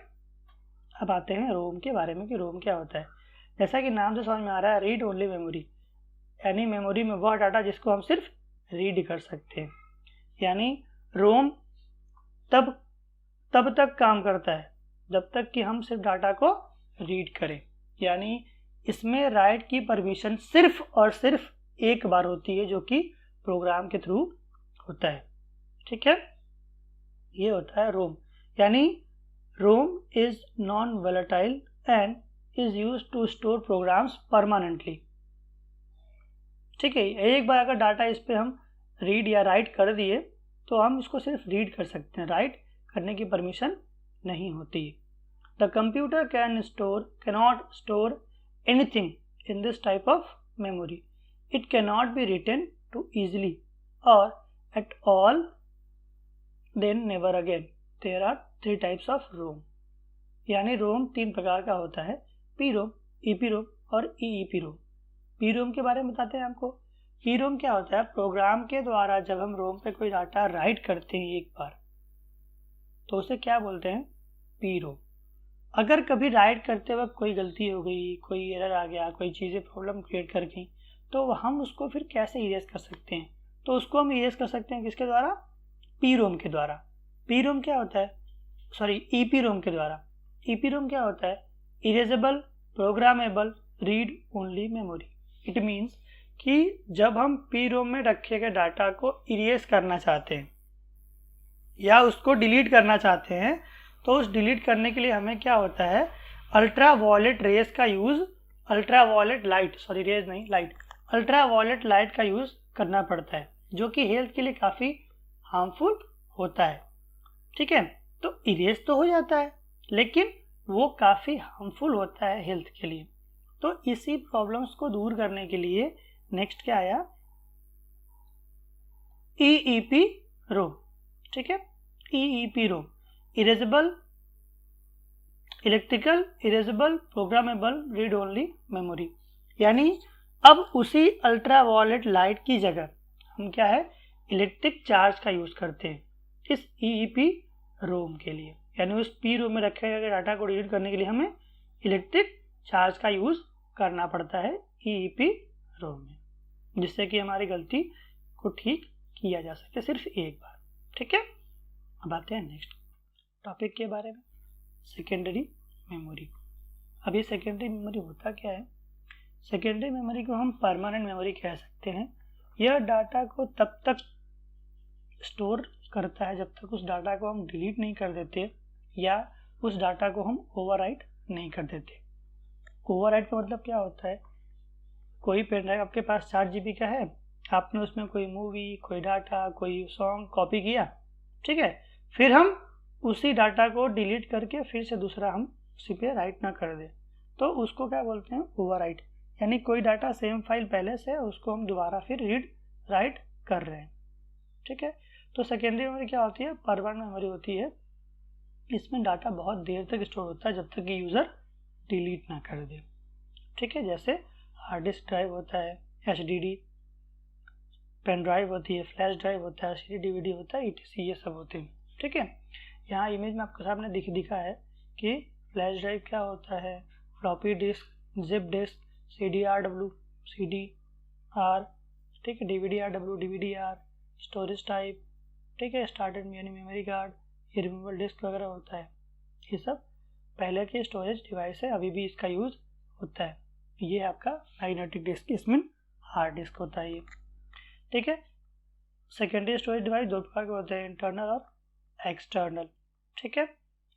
अब आते हैं रोम के बारे में कि रोम क्या होता है। जैसा कि नाम से समझ में आ रहा है, रीड ओनली मेमोरी, यानी मेमोरी में वह डाटा जिसको हम सिर्फ रीड कर सकते हैं। यानी रोम तब तक काम करता है जब तक कि हम सिर्फ डाटा को रीड करें, यानी इसमें राइट की परमिशन सिर्फ और सिर्फ एक बार होती है, जो कि प्रोग्राम के थ्रू होता है। ठीक है, ये होता है रोम। यानी ROM is non volatile and is used to store programs permanently. ठीक है, एक बार अगर डाटा इस पे हम रीड या राइट कर दिए तो हम इसको सिर्फ रीड कर सकते हैं, राइट करने की परमिशन नहीं होती। The computer cannot store anything in this type of memory. It cannot be written too easily or at all, then never again. There are 3 types of ROM. यानी रोम 3 प्रकार का होता है, PROM, EPROM और EEPROM। PROM के बारे में बताते हैं आपको। PROM क्या होता है? प्रोग्राम के द्वारा जब हम रोम पे कोई डाटा राइट करते हैं एक बार, तो उसे क्या बोलते हैं? PROM। अगर कभी राइट करते वक्त कोई गलती हो गई, कोई एरर आ गया, कोई चीज़ें प्रॉब्लम क्रिएट कर गई, तो हम उसको फिर कैसे इरेज कर सकते हैं? तो उसको हम इरेज कर सकते हैं किसके द्वारा? PROM के द्वारा। PROM क्या होता है? सॉरी, EPROM के द्वारा। EPROM क्या होता है? Erasable programmable read only memory. It means कि जब हम PROM में रखे गए डाटा को इरेज करना चाहते हैं या उसको डिलीट करना चाहते हैं, तो उस डिलीट करने के लिए हमें क्या होता है? अल्ट्रा वायलेट रेज का यूज़, अल्ट्रावायलेट लाइट का यूज़ करना पड़ता है, जो कि हेल्थ के लिए काफ़ी हार्मफुल होता है। ठीक है, तो इरेज तो हो जाता है लेकिन वो काफ़ी हार्मफुल होता है हेल्थ के लिए। तो इसी प्रॉब्लम्स को दूर करने के लिए नेक्स्ट क्या आया? EEPROM। ठीक है, EEPROM, erasable programmable read only memory. यानी अब उसी अल्ट्रावायलेट लाइट की जगह हम क्या है? इलेक्ट्रिक चार्ज का यूज़ करते हैं इस EEPROM के लिए। यानी उस PROM में रखे गए डाटा को डिलीट करने के लिए हमें इलेक्ट्रिक चार्ज का यूज़ करना पड़ता है EEPROM में, जिससे कि हमारी गलती को ठीक किया जा सके सिर्फ एक बार। ठीक है, अब आते हैं नेक्स्ट टॉपिक के बारे में, सेकेंडरी मेमोरी। अब ये सेकेंडरी मेमोरी होता क्या है? सेकेंडरी मेमोरी को हम परमानेंट मेमोरी कह सकते हैं। यह डाटा को तब तक स्टोर करता है जब तक उस डाटा को हम डिलीट नहीं कर देते या उस डाटा को हम ओवरराइट नहीं कर देते। ओवरराइट का मतलब क्या होता है? कोई पेन ड्राइव आपके पास 4 GB का है, आपने उसमें कोई मूवी, कोई डाटा, कोई सॉन्ग कॉपी किया, ठीक है, फिर हम उसी डाटा को डिलीट करके फिर से दूसरा हम उसी पे राइट ना कर दें, तो उसको क्या बोलते हैं? ओवरराइट। यानी कोई डाटा सेम फाइल पहले से है, उसको हम दोबारा फिर रीड राइट कर रहे हैं। ठीक है, तो सेकेंडरी मेमोरी क्या होती है? परमानेंट मेमोरी होती है। इसमें डाटा बहुत देर तक स्टोर होता है जब तक कि यूज़र डिलीट ना कर दे। ठीक है, जैसे हार्ड डिस्क ड्राइव होता है, HDD, पेन ड्राइव होती है, फ्लैश ड्राइव होता है, CD DVD होता है, ETC, ये सब होते हैं। ठीक है, यहाँ इमेज में आपके सामने दिखा है कि फ्लैश ड्राइव क्या होता है, floppy disk, zip disk, CDRW, CDR, ठीक है, DVD-RW, DVD-R, स्टोरेज टाइप, ठीक है, स्टार्टेड यानी मेमोरी कार्ड, ये रिमूवेबल डिस्क वगैरह होता है। ये सब पहले के स्टोरेज डिवाइस है, अभी भी इसका यूज़ होता है। ये आपका मैग्नेटिक डिस्क, इसमें हार्ड डिस्क होता है ये। ठीक है, सेकेंडरी स्टोरेज डिवाइस 2 प्रकार के होते हैं, इंटरनल और एक्सटर्नल। ठीक है,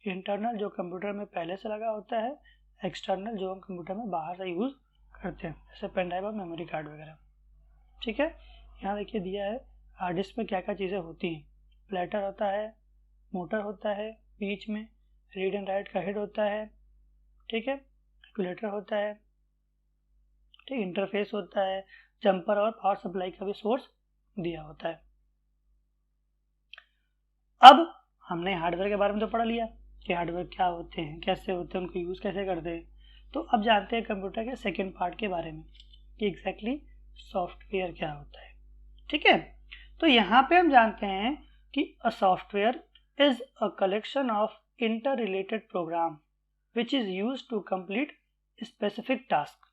इंटरनल जो कंप्यूटर में पहले से लगा होता है, एक्सटर्नल जो हम कंप्यूटर में बाहर से यूज़ करते हैं, जैसे पेन ड्राइव और मेमोरी कार्ड वगैरह। ठीक है, यहाँ देखिए दिया है हार्ड डिस्क में क्या क्या चीज़ें होती हैं। प्लेटर होता है, मोटर होता है, बीच में रीड एंड राइट का हेड होता है, ठीक है, कैलकुलेटर होता है, ठीक, इंटरफेस होता है, जंपर और पावर सप्लाई का भी सोर्स दिया होता है। अब हमने हार्डवेयर के बारे में तो पढ़ लिया कि हार्डवेयर क्या होते हैं, कैसे होते हैं, उनको यूज़ कैसे करते हैं। तो अब जानते हैं कंप्यूटर के सेकेंड पार्ट के बारे में कि एग्जैक्टली सॉफ्टवेयर क्या होता है। ठीक है, तो यहाँ पे हम जानते हैं कि a software is a collection of interrelated program which is used to complete specific task.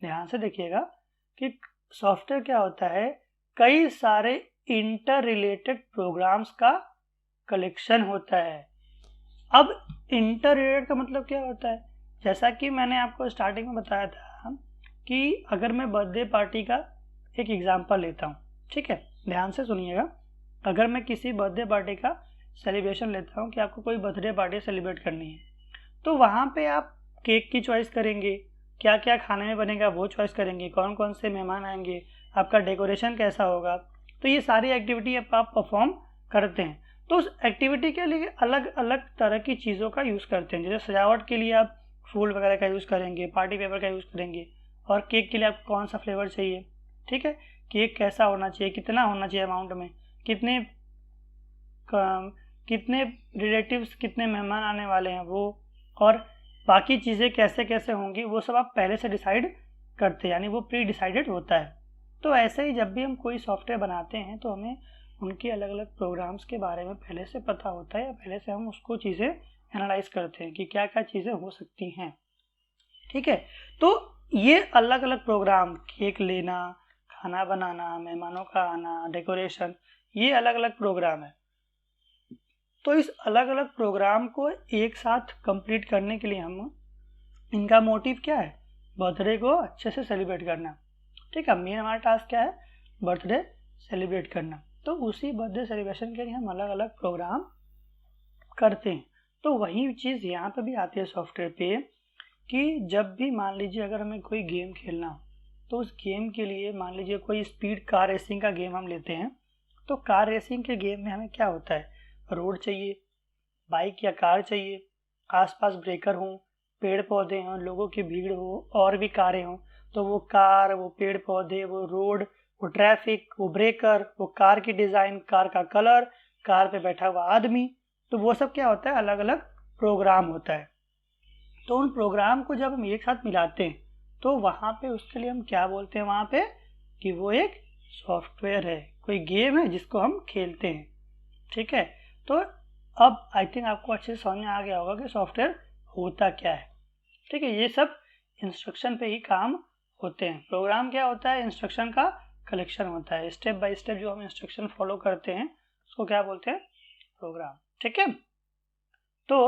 ध्यान से देखिएगा कि सॉफ्टवेयर क्या होता है, कई सारे इंटर रिलेटेड प्रोग्राम्स का कलेक्शन होता है। अब इंटर रिलेटेड का मतलब क्या होता है, जैसा कि मैंने आपको स्टार्टिंग में बताया था कि अगर मैं बर्थडे पार्टी का एक एग्जांपल लेता हूँ, ठीक है, ध्यान से सुनिएगा। अगर मैं किसी बर्थडे पार्टी का सेलिब्रेशन लेता हूँ कि आपको कोई बर्थडे पार्टी सेलिब्रेट करनी है, तो वहाँ पे आप केक की चॉइस करेंगे, क्या क्या खाने में बनेगा वो चॉइस करेंगे, कौन कौन से मेहमान आएंगे, आपका डेकोरेशन कैसा होगा। तो ये सारी एक्टिविटी आप परफॉर्म करते हैं। तो उस एक्टिविटी के लिए अलग अलग तरह की चीज़ों का यूज़ करते हैं। जैसे सजावट के लिए आप फूल वगैरह का यूज़ करेंगे, पार्टी पेपर का यूज़ करेंगे, और केक के लिए आपको कौन सा फ्लेवर चाहिए, ठीक है, केक कैसा होना चाहिए, कितना होना चाहिए अमाउंट में, कितने रिलेटिव्स, कितने मेहमान आने वाले हैं वो, और बाकी चीज़ें कैसे कैसे होंगी, वो सब आप पहले से डिसाइड करते हैं, यानी वो प्री डिसाइडेड होता है। तो ऐसे ही जब भी हम कोई सॉफ्टवेयर बनाते हैं तो हमें उनके अलग अलग प्रोग्राम्स के बारे में पहले से पता होता है, या पहले से हम उसको चीज़ें एनालाइज करते हैं कि क्या क्या चीज़ें हो सकती हैं। ठीक है, तो ये अलग अलग प्रोग्राम, केक लेना, खाना बनाना, मेहमानों का आना, डेकोरेशन, ये अलग अलग प्रोग्राम है। तो इस अलग अलग प्रोग्राम को एक साथ कंप्लीट करने के लिए हम, इनका मोटिव क्या है, बर्थडे को अच्छे से सेलिब्रेट करना। ठीक है, मेन हमारा टास्क क्या है, बर्थडे सेलिब्रेट करना। तो उसी बर्थडे सेलिब्रेशन के लिए हम अलग अलग प्रोग्राम करते हैं। तो वही चीज़ यहाँ पे भी आती है सॉफ्टवेयर पे कि जब भी मान लीजिए अगर हमें कोई गेम खेलना हो, तो उस गेम के लिए मान लीजिए कोई स्पीड कार रेसिंग का गेम हम लेते हैं, तो कार रेसिंग के गेम में हमें क्या होता है, रोड चाहिए, बाइक या कार चाहिए, आसपास ब्रेकर हों, पेड़ पौधे हों, लोगों की भीड़ हो, और भी कारें हों। तो वो कार, वो पेड़ पौधे, वो रोड, वो ट्रैफिक, वो ब्रेकर, वो कार की डिज़ाइन, कार का कलर, कार पे बैठा हुआ आदमी, तो वो सब क्या होता है, अलग अलग प्रोग्राम होता है। तो उन प्रोग्राम को जब हम एक साथ मिलाते हैं तो वहाँ पे उसके लिए हम क्या बोलते हैं वहाँ पे, कि वो एक सॉफ्टवेयर है, कोई गेम है जिसको हम खेलते हैं। ठीक है, तो अब आई थिंक आपको अच्छे से समझ में आ गया होगा कि सॉफ्टवेयर होता क्या है। ठीक है, ये सब इंस्ट्रक्शन पे ही काम होते हैं। प्रोग्राम क्या होता है, इंस्ट्रक्शन का कलेक्शन होता है। स्टेप बाय स्टेप जो हम इंस्ट्रक्शन फॉलो करते हैं उसको क्या बोलते हैं, प्रोग्राम। ठीक है, तो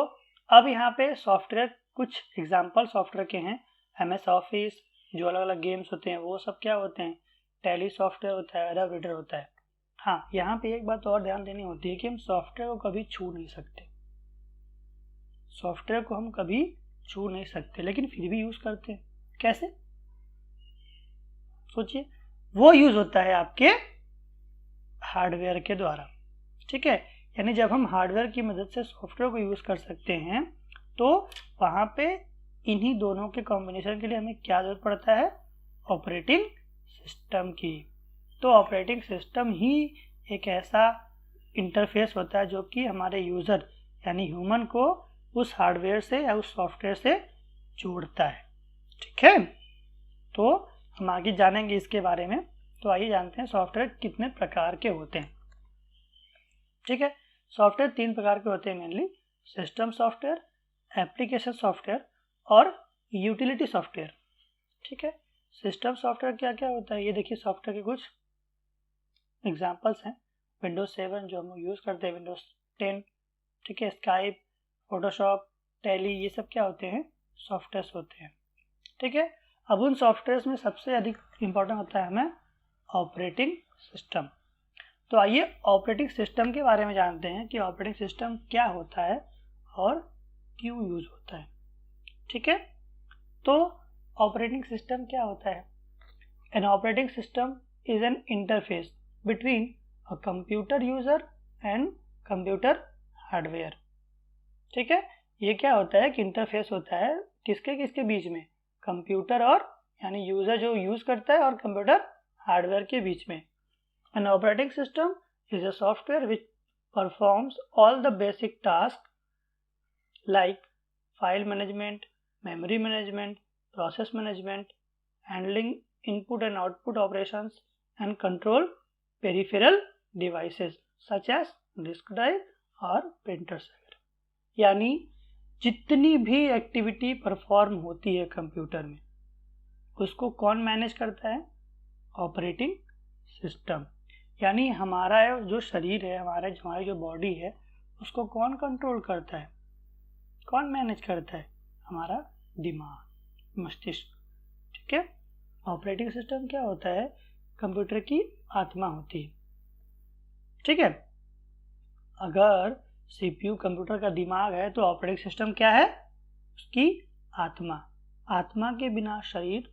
अब यहाँ पे सॉफ्टवेयर, कुछ एग्जाम्पल सॉफ्टवेयर के हैं, MS ऑफिस, जो अलग अलग गेम्स होते हैं वो सब क्या होते हैं, टैली सॉफ्टवेयर होता है, एडोब रीडर होता है। हाँ, यहाँ पे एक बात और ध्यान देनी होती है कि हम सॉफ्टवेयर को कभी छू नहीं सकते। सॉफ्टवेयर को हम कभी छू नहीं सकते, लेकिन फिर भी यूज करते हैं। कैसे, सोचिए, वो यूज होता है आपके हार्डवेयर के द्वारा। ठीक है, यानी जब हम हार्डवेयर की मदद से सॉफ्टवेयर को यूज कर सकते हैं तो वहां पे इन्हीं दोनों के कॉम्बिनेशन के लिए हमें क्या जरूरत पड़ता है, ऑपरेटिंग सिस्टम की। तो ऑपरेटिंग सिस्टम ही एक ऐसा इंटरफेस होता है जो कि हमारे यूजर यानी ह्यूमन को उस हार्डवेयर से या उस सॉफ्टवेयर से जोड़ता है। ठीक है, तो हम आगे जानेंगे इसके बारे में। तो आइए जानते हैं सॉफ्टवेयर कितने प्रकार के होते हैं। ठीक है, सॉफ्टवेयर 3 प्रकार के होते हैं mainly, system software, application software और यूटिलिटी सॉफ्टवेयर। ठीक है, सिस्टम सॉफ्टवेयर क्या क्या होता है, ये देखिए सॉफ्टवेयर के कुछ एग्जांपल्स हैं। विंडोज 7 जो हम यूज़ करते हैं, विंडोज 10, ठीक है, स्काइप, फोटोशॉप, टैली, ये सब क्या होते हैं, सॉफ्टवेयर्स होते हैं। ठीक है, अब उन सॉफ्टवेयर्स में सबसे अधिक इम्पोर्टेंट होता है हमें ऑपरेटिंग सिस्टम। तो आइए ऑपरेटिंग सिस्टम के बारे में जानते हैं कि ऑपरेटिंग सिस्टम क्या होता है और क्यों यूज होता है। ठीक है, तो ऑपरेटिंग सिस्टम क्या होता है, an operating system is an interface between a computer user and computer hardware. ठीक है, ये क्या होता है कि इंटरफेस होता है किसके किसके बीच में, कंप्यूटर और यानी यूजर जो यूज करता है और कंप्यूटर हार्डवेयर के बीच में। An operating system is a software which performs all the basic task like file management, memory management, process management, handling input and output operations, and control peripheral devices such as disk drive और printers वगैरह। यानी जितनी भी activity perform होती है computer में उसको कौन मैनेज करता है, ऑपरेटिंग सिस्टम। यानी हमारा जो शरीर है, हमारी जो बॉडी है, उसको कौन कंट्रोल करता है, कौन मैनेज करता है, हमारा दिमाग, मस्तिष्क। ठीक है, ऑपरेटिंग सिस्टम क्या होता है, कंप्यूटर की आत्मा होती है। ठीक है, अगर सीपीयू कंप्यूटर का दिमाग है तो ऑपरेटिंग सिस्टम क्या है, उसकी आत्मा। आत्मा के बिना शरीर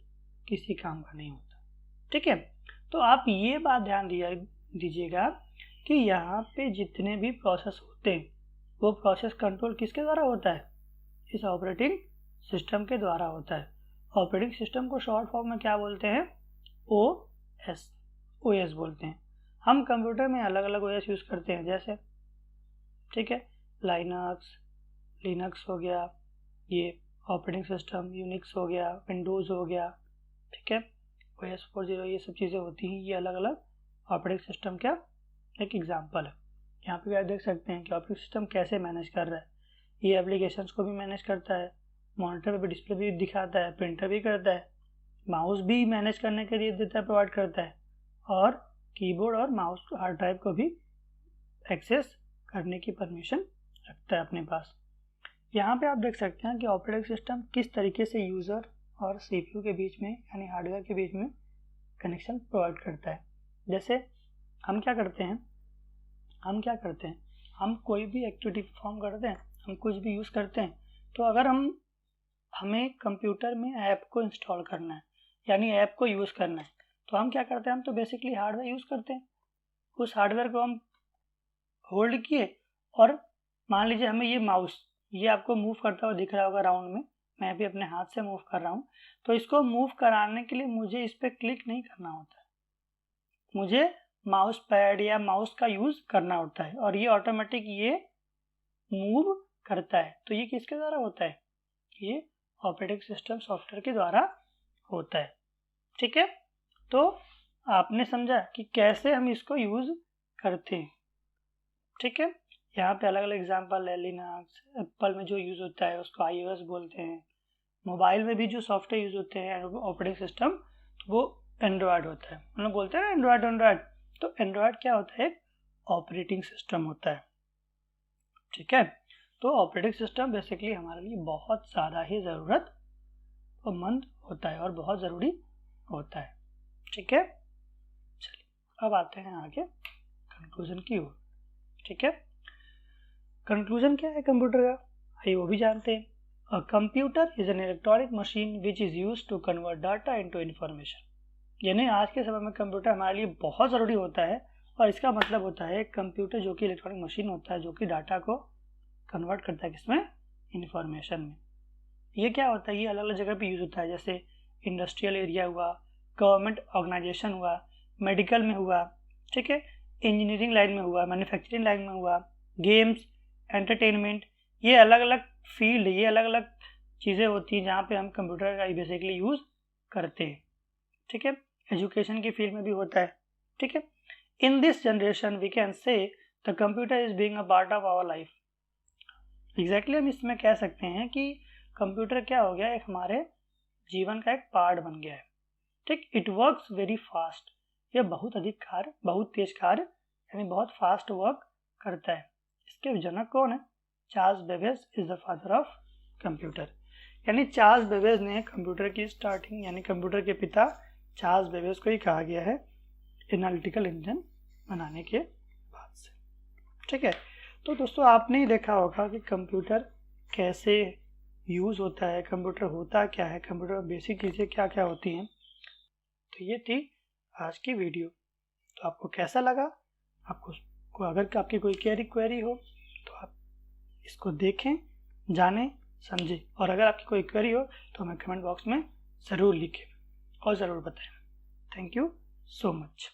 किसी काम का नहीं होता। ठीक है, तो आप ये बात ध्यान दीजिएगा कि यहाँ पे जितने भी प्रोसेस होते हैं वो प्रोसेस कंट्रोल किसके द्वारा होता है, इस ऑपरेटिंग सिस्टम के द्वारा होता है। ऑपरेटिंग सिस्टम को शॉर्ट फॉर्म में क्या बोलते हैं, ओएस बोलते हैं। हम कंप्यूटर में अलग अलग ओएस यूज करते हैं, जैसे ठीक है लिनक्स हो गया, ये ऑपरेटिंग सिस्टम, यूनिक्स हो गया, विंडोज हो गया। ठीक है, OS 40 ये सब चीज़ें होती हैं, ये अलग अलग ऑपरेटिंग सिस्टम का एक एग्जांपल है। यहाँ पे आप देख सकते हैं कि ऑपरेटिंग सिस्टम कैसे मैनेज कर रहा है। ये एप्लीकेशंस को भी मैनेज करता है, मॉनिटर पे भी, डिस्प्ले भी दिखाता है, प्रिंटर भी करता है, माउस भी मैनेज करने के लिए देता है, प्रोवाइड करता है, और कीबोर्ड और माउस हार्ड ड्राइव को भी एक्सेस करने की परमिशन रखता है अपने पास। यहाँ पे आप देख सकते हैं कि ऑपरेटिंग सिस्टम किस तरीके से यूज़र और सीपीयू के बीच में यानी हार्डवेयर के बीच में कनेक्शन प्रोवाइड करता है। जैसे हम क्या करते हैं, हम कोई भी एक्टिविटी परफॉर्म करते हैं, हम कुछ भी यूज़ करते हैं, तो अगर हमें कंप्यूटर में ऐप को इंस्टॉल करना है यानी ऐप को यूज़ करना है, तो हम क्या करते हैं, हम तो बेसिकली हार्डवेयर यूज़ करते हैं। उस हार्डवेयर को हम होल्ड किए और मान लीजिए हमें ये माउस, ये आपको मूव करता हुआ दिख रहा होगा राउंड में, मैं भी अपने हाथ से मूव कर रहा हूँ, तो इसको मूव कराने के लिए मुझे इस पर क्लिक नहीं करना होता है, मुझे माउस पैड या माउस का यूज़ करना होता है और ये ऑटोमेटिक ये मूव करता है। तो ये किसके द्वारा होता है, ये ऑपरेटिंग सिस्टम सॉफ्टवेयर के द्वारा होता है। ठीक है, तो आपने समझा कि कैसे हम इसको यूज़ करते हैं। ठीक है, यहाँ पे अलग अलग एग्जांपल है। लिनक्स, एप्पल में जो यूज़ होता है उसको iOS बोलते हैं। मोबाइल में भी जो सॉफ्टवेयर यूज़ होते हैं ऑपरेटिंग सिस्टम, तो वो एंड्रॉयड होता है। हम लोग बोलते हैं एंड्रॉयड, तो एंड्रॉयड क्या होता है, ऑपरेटिंग सिस्टम होता है। ठीक है, तो ऑपरेटिंग सिस्टम बेसिकली हमारे लिए बहुत ज़्यादा ही ज़रूरतमंद होता है और बहुत ज़रूरी होता है। ठीक है, चलिए अब आते हैं आगे कंक्लूजन की ओर। ठीक है, कंक्लूजन क्या है कंप्यूटर का, आइए वो भी जानते हैं। A computer is an electronic machine which is use to convert data into information. यानी आज के समय में कंप्यूटर हमारे लिए बहुत ज़रूरी होता है और इसका मतलब होता है कंप्यूटर जो कि इलेक्ट्रॉनिक मशीन होता है जो कि डाटा को कन्वर्ट करता है किसमें, इंफॉर्मेशन में। ये क्या होता है, ये अलग अलग जगह पे यूज़ होता है, जैसे इंडस्ट्रियल एरिया हुआ, गवर्नमेंट ऑर्गेनाइजेशन हुआ, मेडिकल में हुआ, ठीक है, इंजीनियरिंग लाइन में हुआ, मैन्युफैक्चरिंग लाइन में हुआ, गेम्स, एंटरटेनमेंट, ये अलग अलग फील्ड, ये अलग अलग चीज़ें होती हैं जहाँ पे हम कंप्यूटर का बेसिकली यूज़ करते हैं। ठीक है, एजुकेशन की फील्ड में भी होता है। ठीक है, in this generation we can say the computer is being a part of our life. Exactly हम इसमें कह सकते हैं कि कंप्यूटर क्या हो गया, एक हमारे जीवन का एक पार्ट बन गया है। ठीक, इट वर्क्स वेरी फास्ट, यह बहुत अधिक कार्य, बहुत तेज कार्य यानी बहुत फास्ट वर्क करता है। इसके जनक कौन है, Charles Babbage is the father of computer. यानी चार्ल्स बेबेज ने कंप्यूटर की स्टार्टिंग, यानी कंप्यूटर के पिता चार्ल्स बेबेज को ही कहा गया है एनालिटिकल इंजन बनाने के बाद से। ठीक है, तो दोस्तों आपने ही देखा होगा कि कंप्यूटर कैसे यूज़ होता है, कंप्यूटर होता क्या है, कंप्यूटर में बेसिक चीज़ें क्या क्या होती हैं। तो ये थी आज की वीडियो। तो आपको कैसा लगा, आपको अगर आपकी कोई क्वेरी हो तो आप इसको देखें, जाने समझे। और अगर आपकी कोई क्वेरी हो तो हमें कमेंट बॉक्स में ज़रूर लिखें और ज़रूर बताएं। Thank you so much.